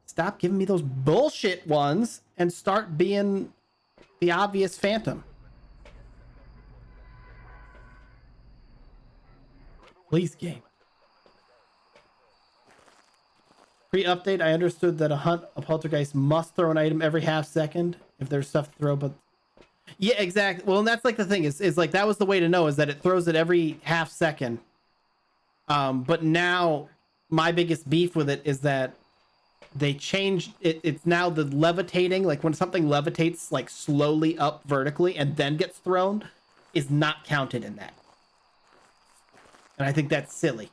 Stop giving me those bullshit ones and start being the obvious phantom. Please, game. Pre-update, I understood that a poltergeist must throw an item every half second if there's stuff to throw, but yeah, exactly. Well, and that's like the thing is like that was the way to know, is that it throws it every half second. But now my biggest beef with it is that they changed it. It's now the levitating, like when something levitates like slowly up vertically and then gets thrown, is not counted in that. And I think that's silly.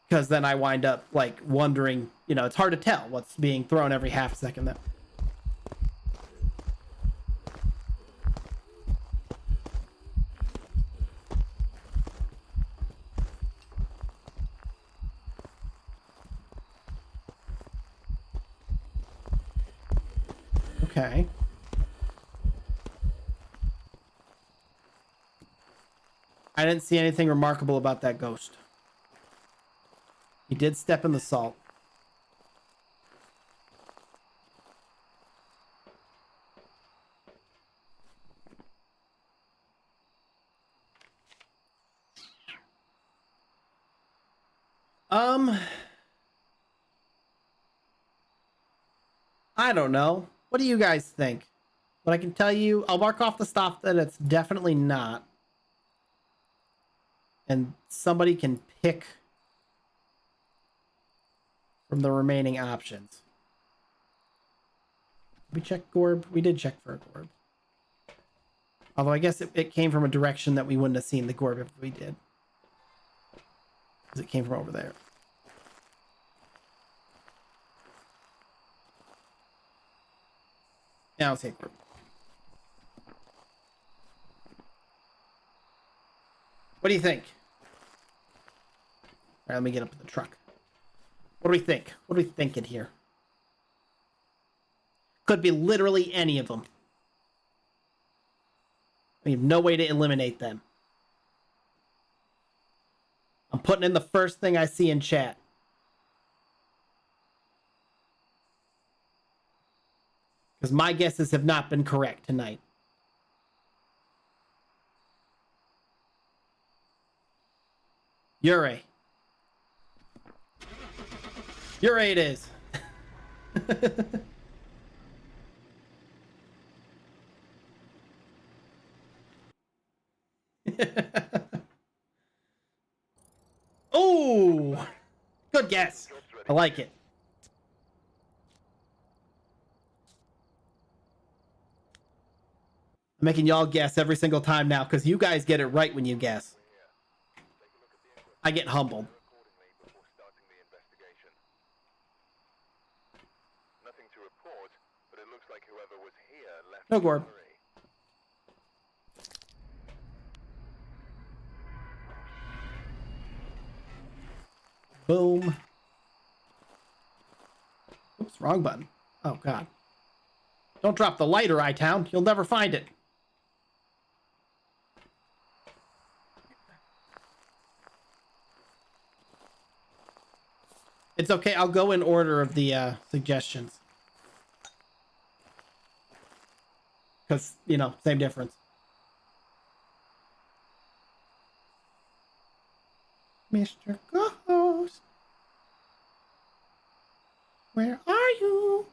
Because then I wind up like wondering, you know, it's hard to tell what's being thrown every half second then. Okay. I didn't see anything remarkable about that ghost. He did step in the salt. I don't know. What do you guys think? But I can tell you, I'll mark off the stuff that it's definitely not. And somebody can pick from the remaining options. We checked Gorb. We did check for a Gorb. Although I guess it came from a direction that we wouldn't have seen the Gorb if we did. Because it came from over there. Yeah, I'll take it. What do you think? All right, let me get up to the truck. What do we think? What are we thinking here? Could be literally any of them. We have no way to eliminate them. I'm putting in the first thing I see in chat. Because my guesses have not been correct tonight. Yurei. Yurei it is. Oh, good guess. I like it. I'm making y'all guess every single time now because you guys get it right when you guess. I get humbled. Nothing to report, but it looks like whoever was here left. No, Gorb. Boom. Oops, wrong button. Oh, God. Don't drop the lighter, I-Town. You'll never find it. It's okay. I'll go in order of the suggestions. Because, you know, same difference. Mr. Ghost. Where are you?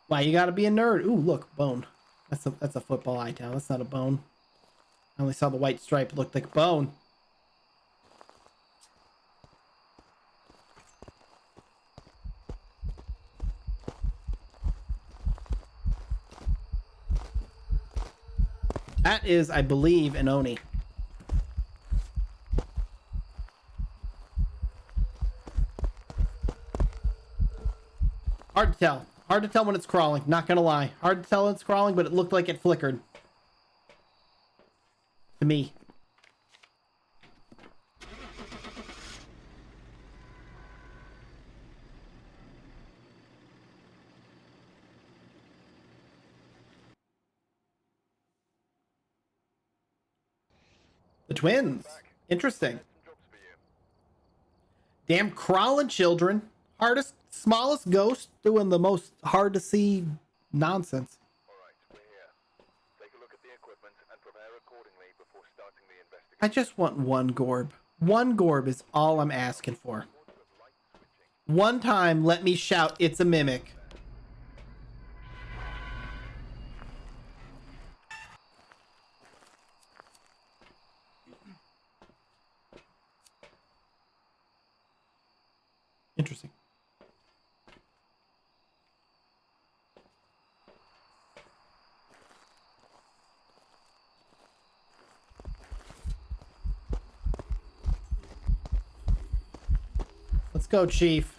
Why you gotta be a nerd? Ooh, look, bone. That's a football I-Town. That's not a bone. I only saw the white stripe. It looked like bone. That is, I believe, an Oni. Hard to tell. Hard to tell when it's crawling. Not gonna lie. Hard to tell when it's crawling, but it looked like it flickered. To me. The twins. Interesting. Damn crawling children. Hardest, smallest ghost doing the most hard to see nonsense. Alright, we're here. Take a look at the equipment and prepare accordingly before starting the investigation. I just want one Gorb. One Gorb is all I'm asking for. One time, let me shout, it's a mimic. Interesting. Let's go, Chief.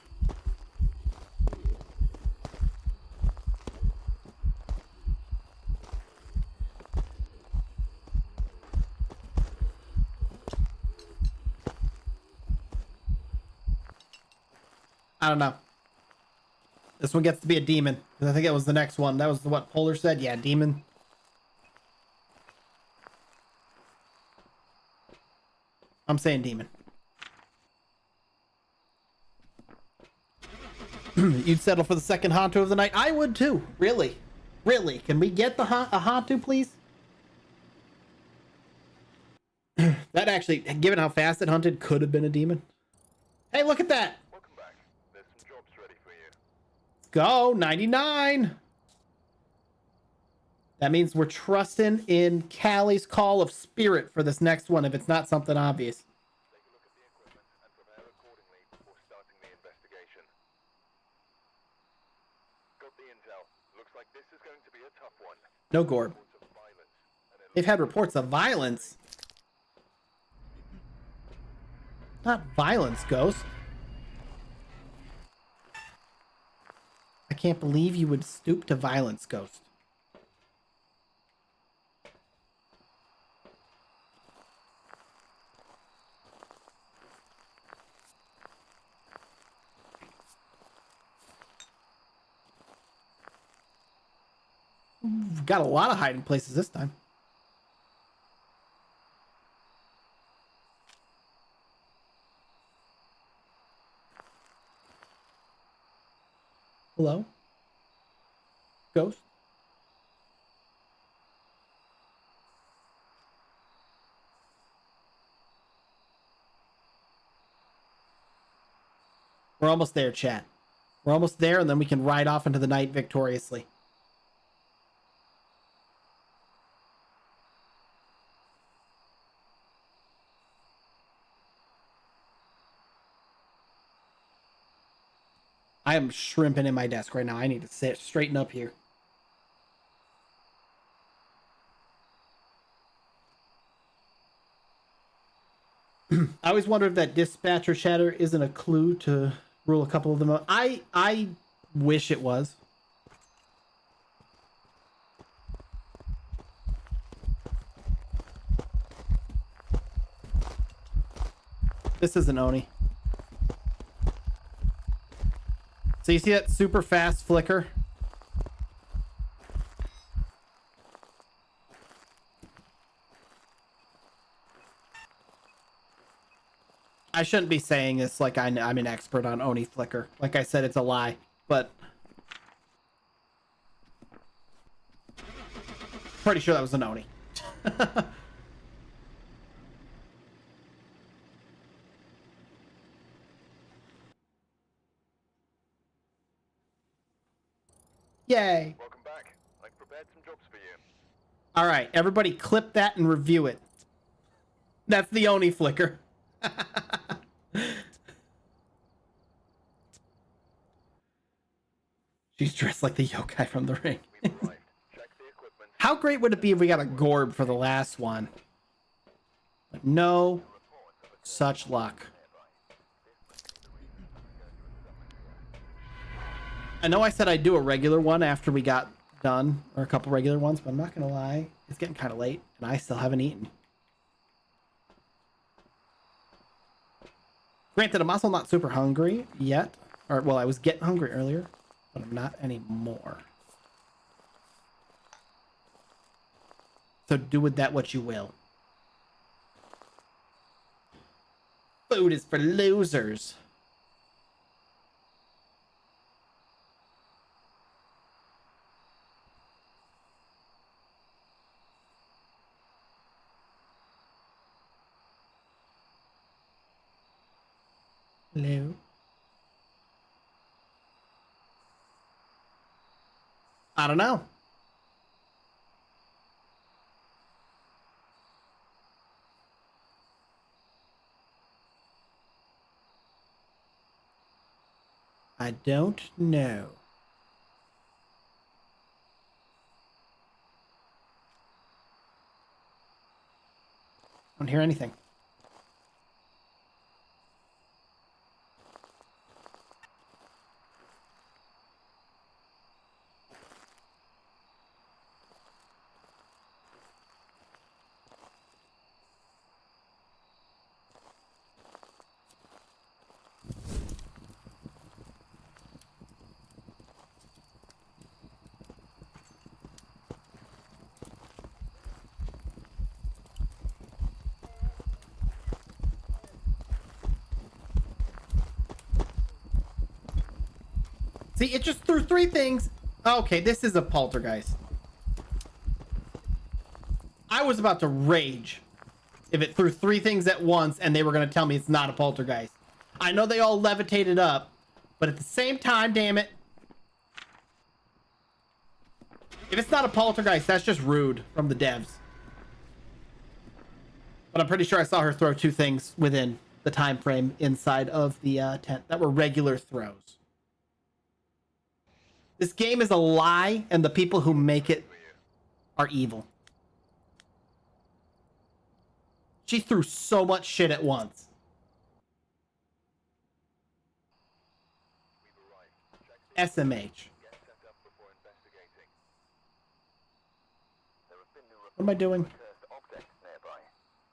I don't know. This one gets to be a demon. I think it was the next one. That was what Polar said. Yeah, demon. I'm saying demon. You'd settle for the second Hantu of the night? I would too. Really? Really? Can we get the a Hantu, please? That actually, given how fast it hunted, could have been a demon. Hey, look at that. Welcome back. There's some jobs ready for you. Let's go. 99. That means we're trusting in Callie's call of spirit for this next one if it's not something obvious. Take a look at the equipment and prepare accordingly before starting the investigation. Got the intel. Looks like this is going to be a tough one. No Gorb. Reports of violence, and it They've had reports of violence. Not violence, Ghost. I can't believe you would stoop to violence, Ghost. We've got a lot of hiding places this time. Hello? Ghost? We're almost there, chat. We're almost there, and then we can ride off into the night victoriously. I am shrimping in my desk right now. I need to sit straighten up here. I always wonder if that dispatcher chatter isn't a clue to rule a couple of them out. I wish it was. This isn't Oni. So you see that super fast flicker? I shouldn't be saying this like I'm an expert on Oni flicker. Like I said, it's a lie, but pretty sure that was an Oni. Yay. Welcome back. I've prepared some jobs for you. All right, everybody clip that and review it. That's the Oni flicker. She's dressed like the yokai from the ring. We've arrived. Check the equipment. How great would it be if we got a Gorb for the last one? But no such luck. I know I said I'd do a regular one after we got done, or a couple regular ones, but I'm not gonna lie, it's getting kind of late, and I still haven't eaten. Granted, I'm also not super hungry yet, or well, I was getting hungry earlier, but I'm not anymore. So do with that what you will. Food is for losers. Hello. I don't know. I don't know. I don't hear anything. See, it just threw three things. Okay, this is a poltergeist. I was about to rage if it threw three things at once and they were going to tell me it's not a poltergeist. I know they all levitated up, but at the same time, damn it. If it's not a poltergeist, that's just rude from the devs. But I'm pretty sure I saw her throw two things within the time frame inside of the tent that were regular throws. This game is a lie, and the people who make it are evil. She threw so much shit at once. SMH. Get set up before investigating. There have been new What am I doing? cursed objects nearby.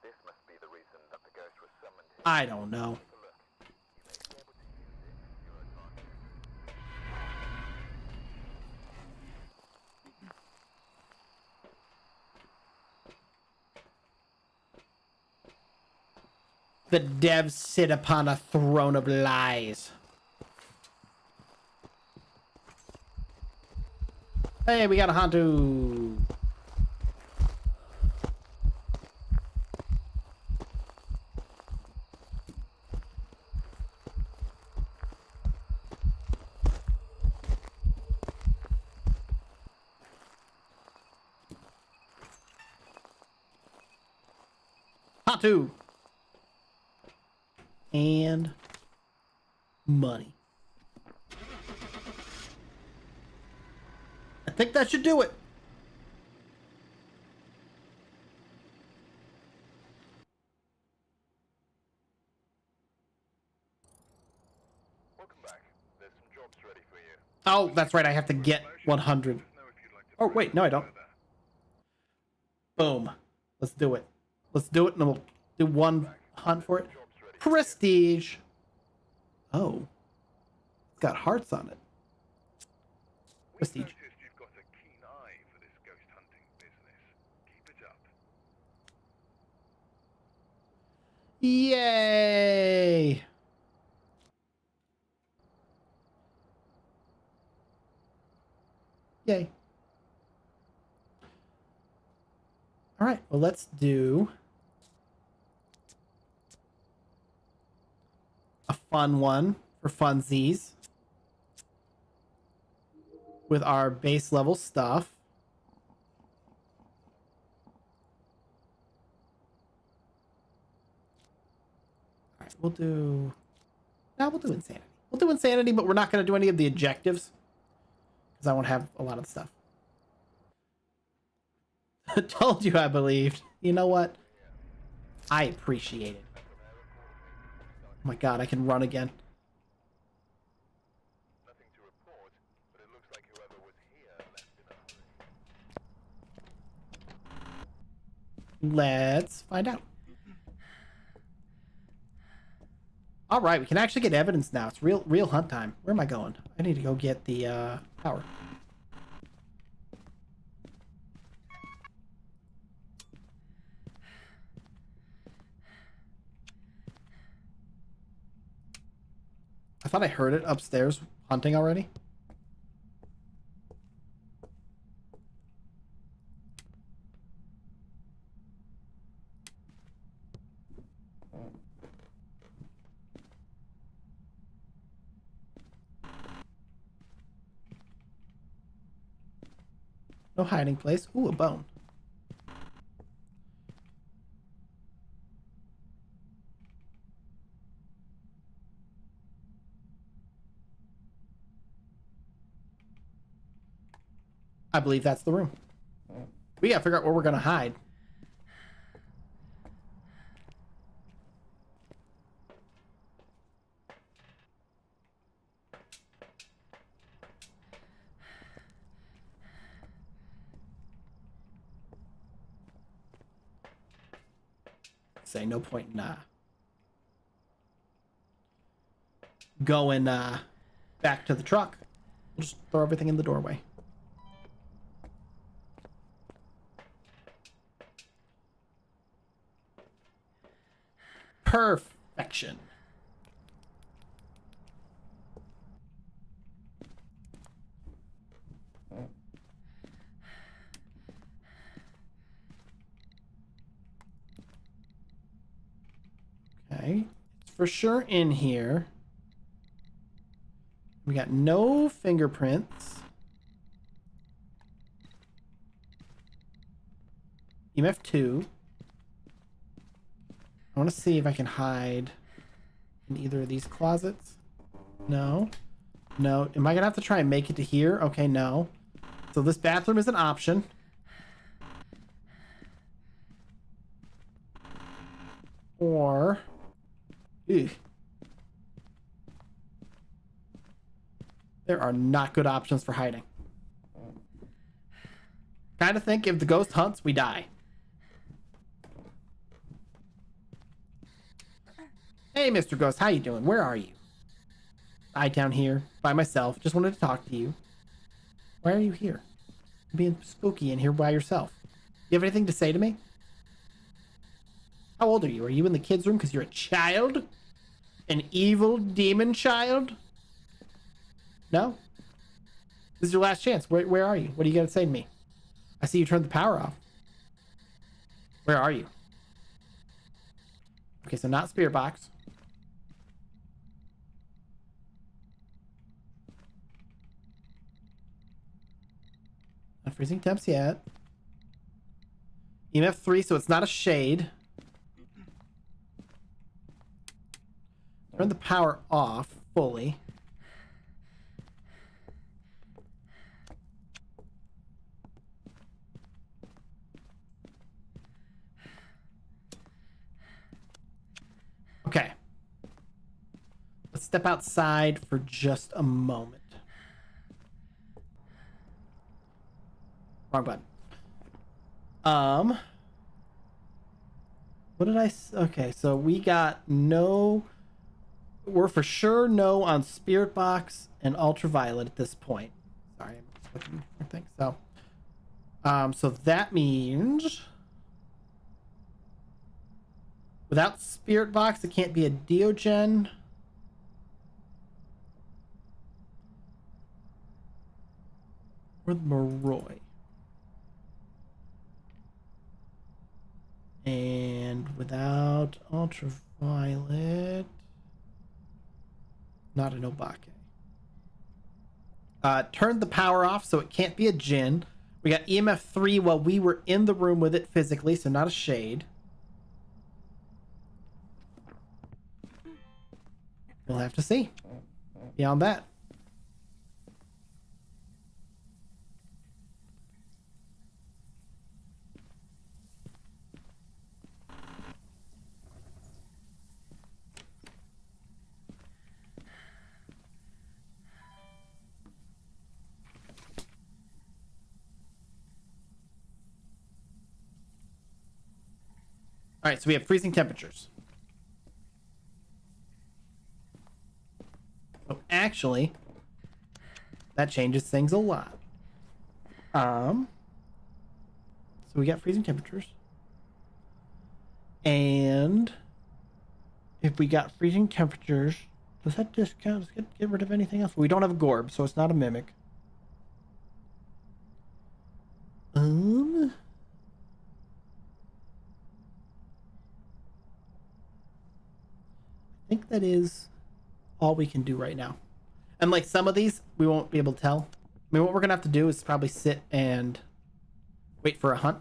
This must be the reason that the ghost was summoned here. I don't know. Take a look. You may be able to use it to your advantage. The devs sit upon a throne of lies. Hey, we got a Hantu. Hantu. And money. I think that should do it. Welcome back. There's some jobs ready for you. Oh, that's right. I have to get 100. Oh, wait. No, I don't. Boom. Let's do it. Let's do it, and then we'll do one hunt for it. Prestige. Oh. It's got hearts on it. Prestige. Noticed you've got a keen eye for this ghost hunting business. Keep it up. Yay! Yay. All right, well, let's do a fun one for funsies with our base level stuff. All right, we'll do insanity. We'll do insanity, but we're not going to do any of the objectives because I won't have a lot of stuff. Told you I believed. You know what? I appreciate it. Oh my god, I can run again. Nothing to report, but it looks like whoever was here left in a hurry. Let's find out. All right, we can actually get evidence now. It's real hunt time. Where am I going? I need to go get the power. I thought I heard it upstairs hunting already. No hiding place. Ooh, a bone. I believe that's the room. We gotta figure out where we're gonna hide. Say no point in going back to the truck. We'll just throw everything in the doorway. Perfection. Okay, it's for sure in here. We got no fingerprints. EMF 2. I want to see if I can hide in either of these closets. No. No. Am I going to have to try and make it to here? Okay, no. So this bathroom is an option. Or... Ew. There are not good options for hiding. Kind of think if the ghost hunts, we die. Hey, Mr. Ghost, how you doing? Where are you? I down here by myself. Just wanted to talk to you. Why are you here? You're being spooky in here by yourself. You have anything to say to me? How old are you? Are you in the kids' room because you're a child? An evil demon child? No? This is your last chance. Where are you? What are you going to say to me? I see you turned the power off. Where are you? Okay, so not spirit box. Not freezing temps yet. EMF 3, so it's not a shade. Turn the power off fully. Okay. Let's step outside for just a moment. Wrong button. What did I... Okay, so we got no... We're for sure no on Spirit Box and Ultraviolet at this point. Sorry, I'm looking for things. So that means... Without Spirit Box, it can't be a Diogen. Or the Moroi. And without Ultraviolet... Not an Obake. Turned the power off, so it can't be a Jinn. We got EMF 3 while we were in the room with it physically, so not a shade. We'll have to see. Beyond that. All right, so we have freezing temperatures. So actually, that changes things a lot. So we got freezing temperatures. And if we got freezing temperatures, does that discount? Does get rid of anything else? We don't have a Gorb, so it's not a mimic. I think that is all we can do right now. And like some of these, we won't be able to tell. I mean, what we're gonna have to do is probably sit and wait for a hunt.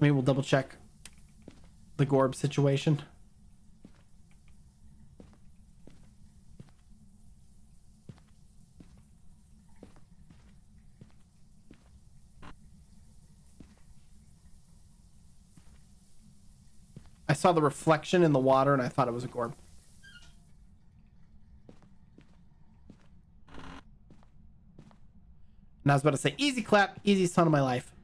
Maybe we'll double check the Gorb situation. I saw the reflection in the water and I thought it was a Gorb. And I was about to say, easy clap, easiest hunt of my life.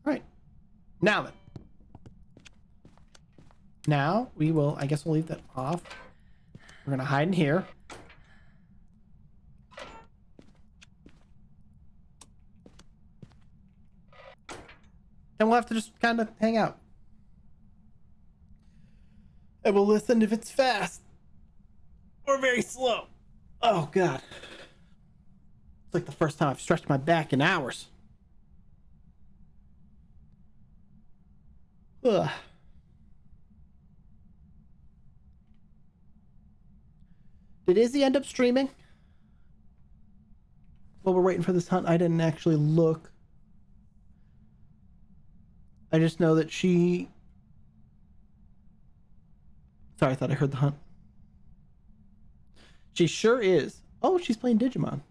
Right. Now then. Now we will, I guess we'll leave that off. We're gonna hide in here. And we'll have to just kind of hang out. And we'll listen if it's fast. Or very slow. Oh, God. It's like the first time I've stretched my back in hours. Ugh. Did Izzy end up streaming? While we're waiting for this hunt, I didn't actually look. I just know that she... Sorry, I thought I heard the hunt. She sure is. Oh, she's playing Digimon.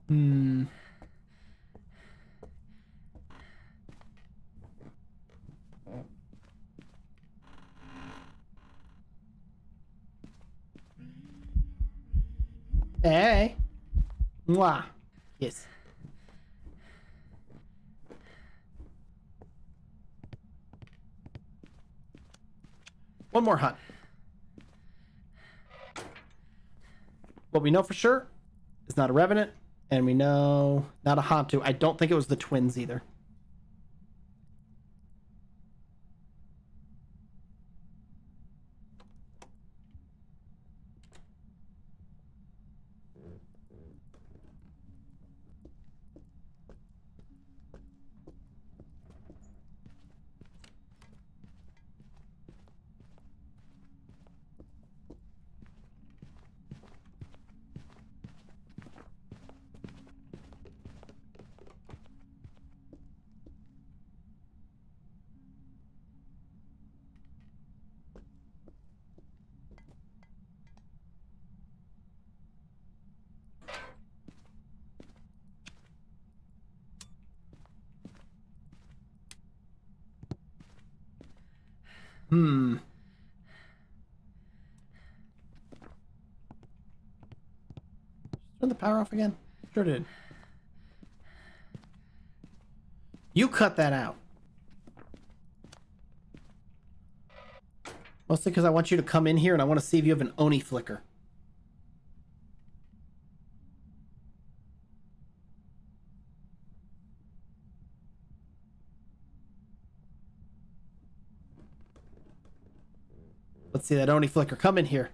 Hmm. Hey. Mwah. Yes. One more hunt. What we know for sure is not a Revenant, and we know not a Hantu. I don't think it was the twins either. Hmm. Turn the power off again? Sure did. You cut that out. Mostly because I want you to come in here and I want to see if you have an Oni flicker. Let's see that Oni flicker. Come in here.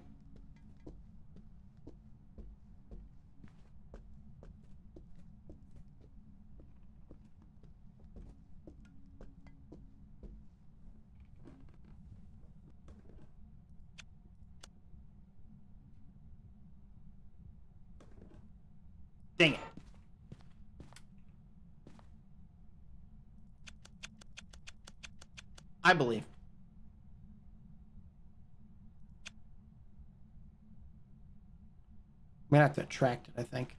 Dang it. I believe. I'm gonna have to attract it, I think.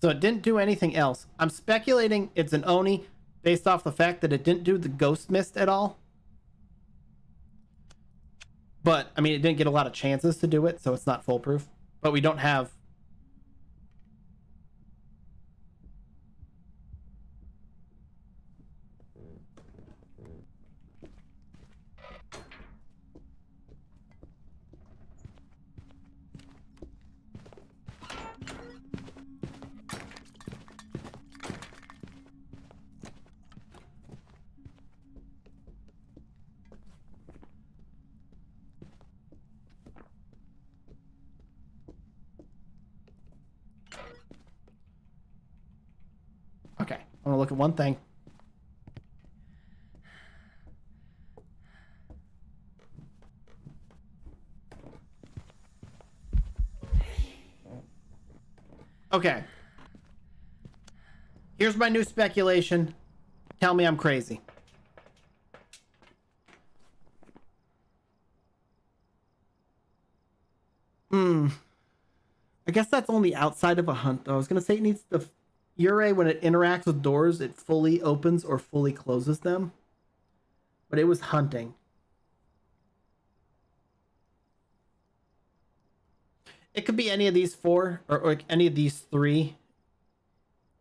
So it didn't do anything else. I'm speculating it's an Oni based off the fact that it didn't do the ghost mist at all. But, I mean, it didn't get a lot of chances to do it, so it's not foolproof. But we don't have... Okay, I'm gonna look at one thing. Okay. Here's my new speculation. Tell me I'm crazy. I guess that's only outside of a hunt, though. I was gonna say it needs the Ure, when it interacts with doors, it fully opens or fully closes them. But it was hunting. It could be any of these four or any of these three.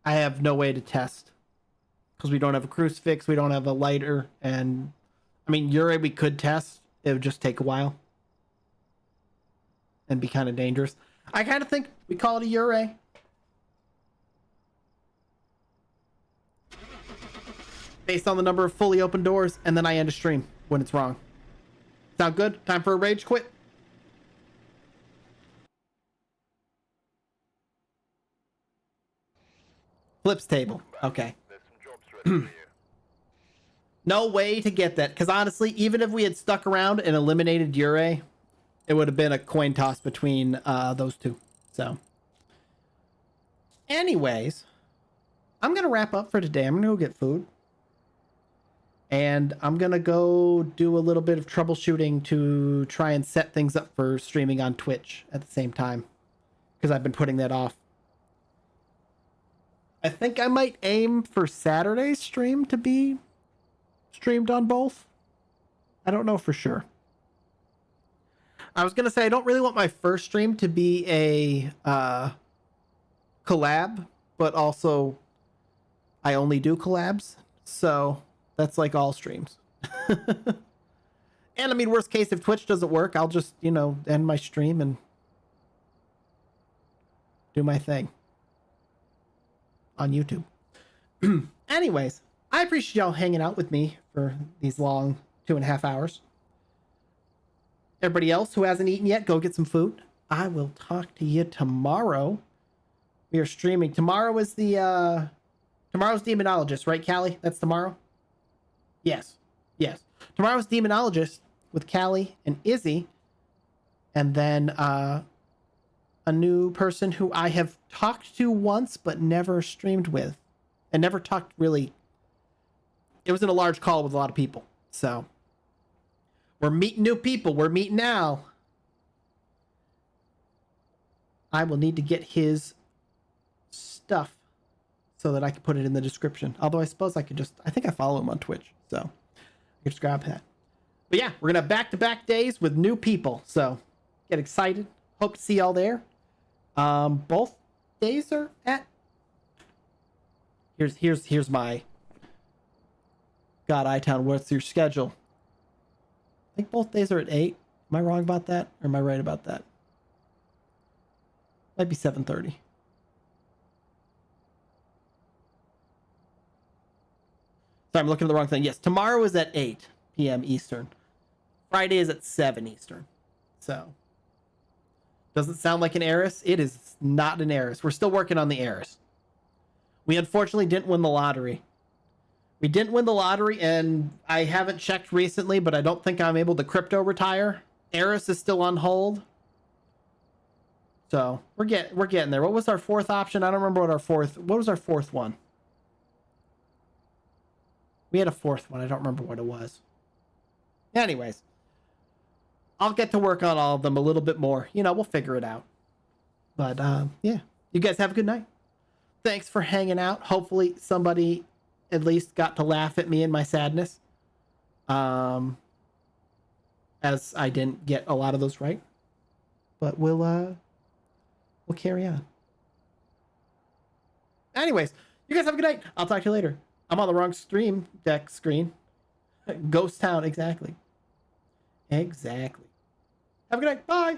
I have no way to test because we don't have a crucifix, we don't have a lighter, and I mean, Uri we could test. It would just take a while and be kind of dangerous. I kind of think we call it a Uri. Based on the number of fully open doors, and then I end a stream when it's wrong. Sound good? Time for a rage quit? Flips table. Okay. There's some jobs ready for you. No way to get that, because honestly, even if we had stuck around and eliminated Ure, it would have been a coin toss between those two. So, anyways, I'm going to wrap up for today. I'm going to go get food. And I'm going to go do a little bit of troubleshooting to try and set things up for streaming on Twitch at the same time, because I've been putting that off. I think I might aim for Saturday's stream to be streamed on both. I don't know for sure. I was going to say I don't really want my first stream to be a collab, but also I only do collabs. So that's like all streams. And I mean, worst case, if Twitch doesn't work, I'll just, you know, end my stream and do my thing on YouTube. Anyways, I appreciate y'all hanging out with me for these long 2.5 hours. Everybody else who hasn't eaten yet, go get some food. I will talk to you tomorrow. We are streaming. Tomorrow is the tomorrow's Demonologist, right, Callie? That's tomorrow? Yes. Yes. Tomorrow's Demonologist with Callie and Izzy. And then a new person who I have talked to once but never streamed with. And never talked really. It was in a large call with a lot of people. So we're meeting new people. We're meeting Al. I will need to get his stuff so that I can put it in the description. Although I suppose I could just, I think I follow him on Twitch. So I can just grab that. But yeah, we're going to have back-to-back days with new people. So get excited. Hope to see y'all there. Both days are at, here's my God, iTown, what's your schedule? I think both days are at 8. Am I wrong about that? Or am I right about that? Might be 7:30. Sorry, I'm looking at the wrong thing. Yes, tomorrow is at 8 p.m. Eastern. Friday is at 7 Eastern. So, doesn't sound like an heiress. It is not an heiress. We're still working on the heiress. We unfortunately didn't win the lottery. We didn't win the lottery, and I haven't checked recently, but I don't think I'm able to crypto retire. Eris is still on hold. So we're getting there. What was our fourth option? I don't remember what was our fourth one? We had a fourth one. I don't remember what it was. Anyways, I'll get to work on all of them a little bit more. You know, we'll figure it out. But yeah, you guys have a good night. Thanks for hanging out. Hopefully somebody at least got to laugh at me and my sadness. As I didn't get a lot of those right. But we'll carry on. Anyways, you guys have a good night. I'll talk to you later. I'm on the wrong stream deck screen. Ghost Town, exactly. Exactly. Have a good night. Bye.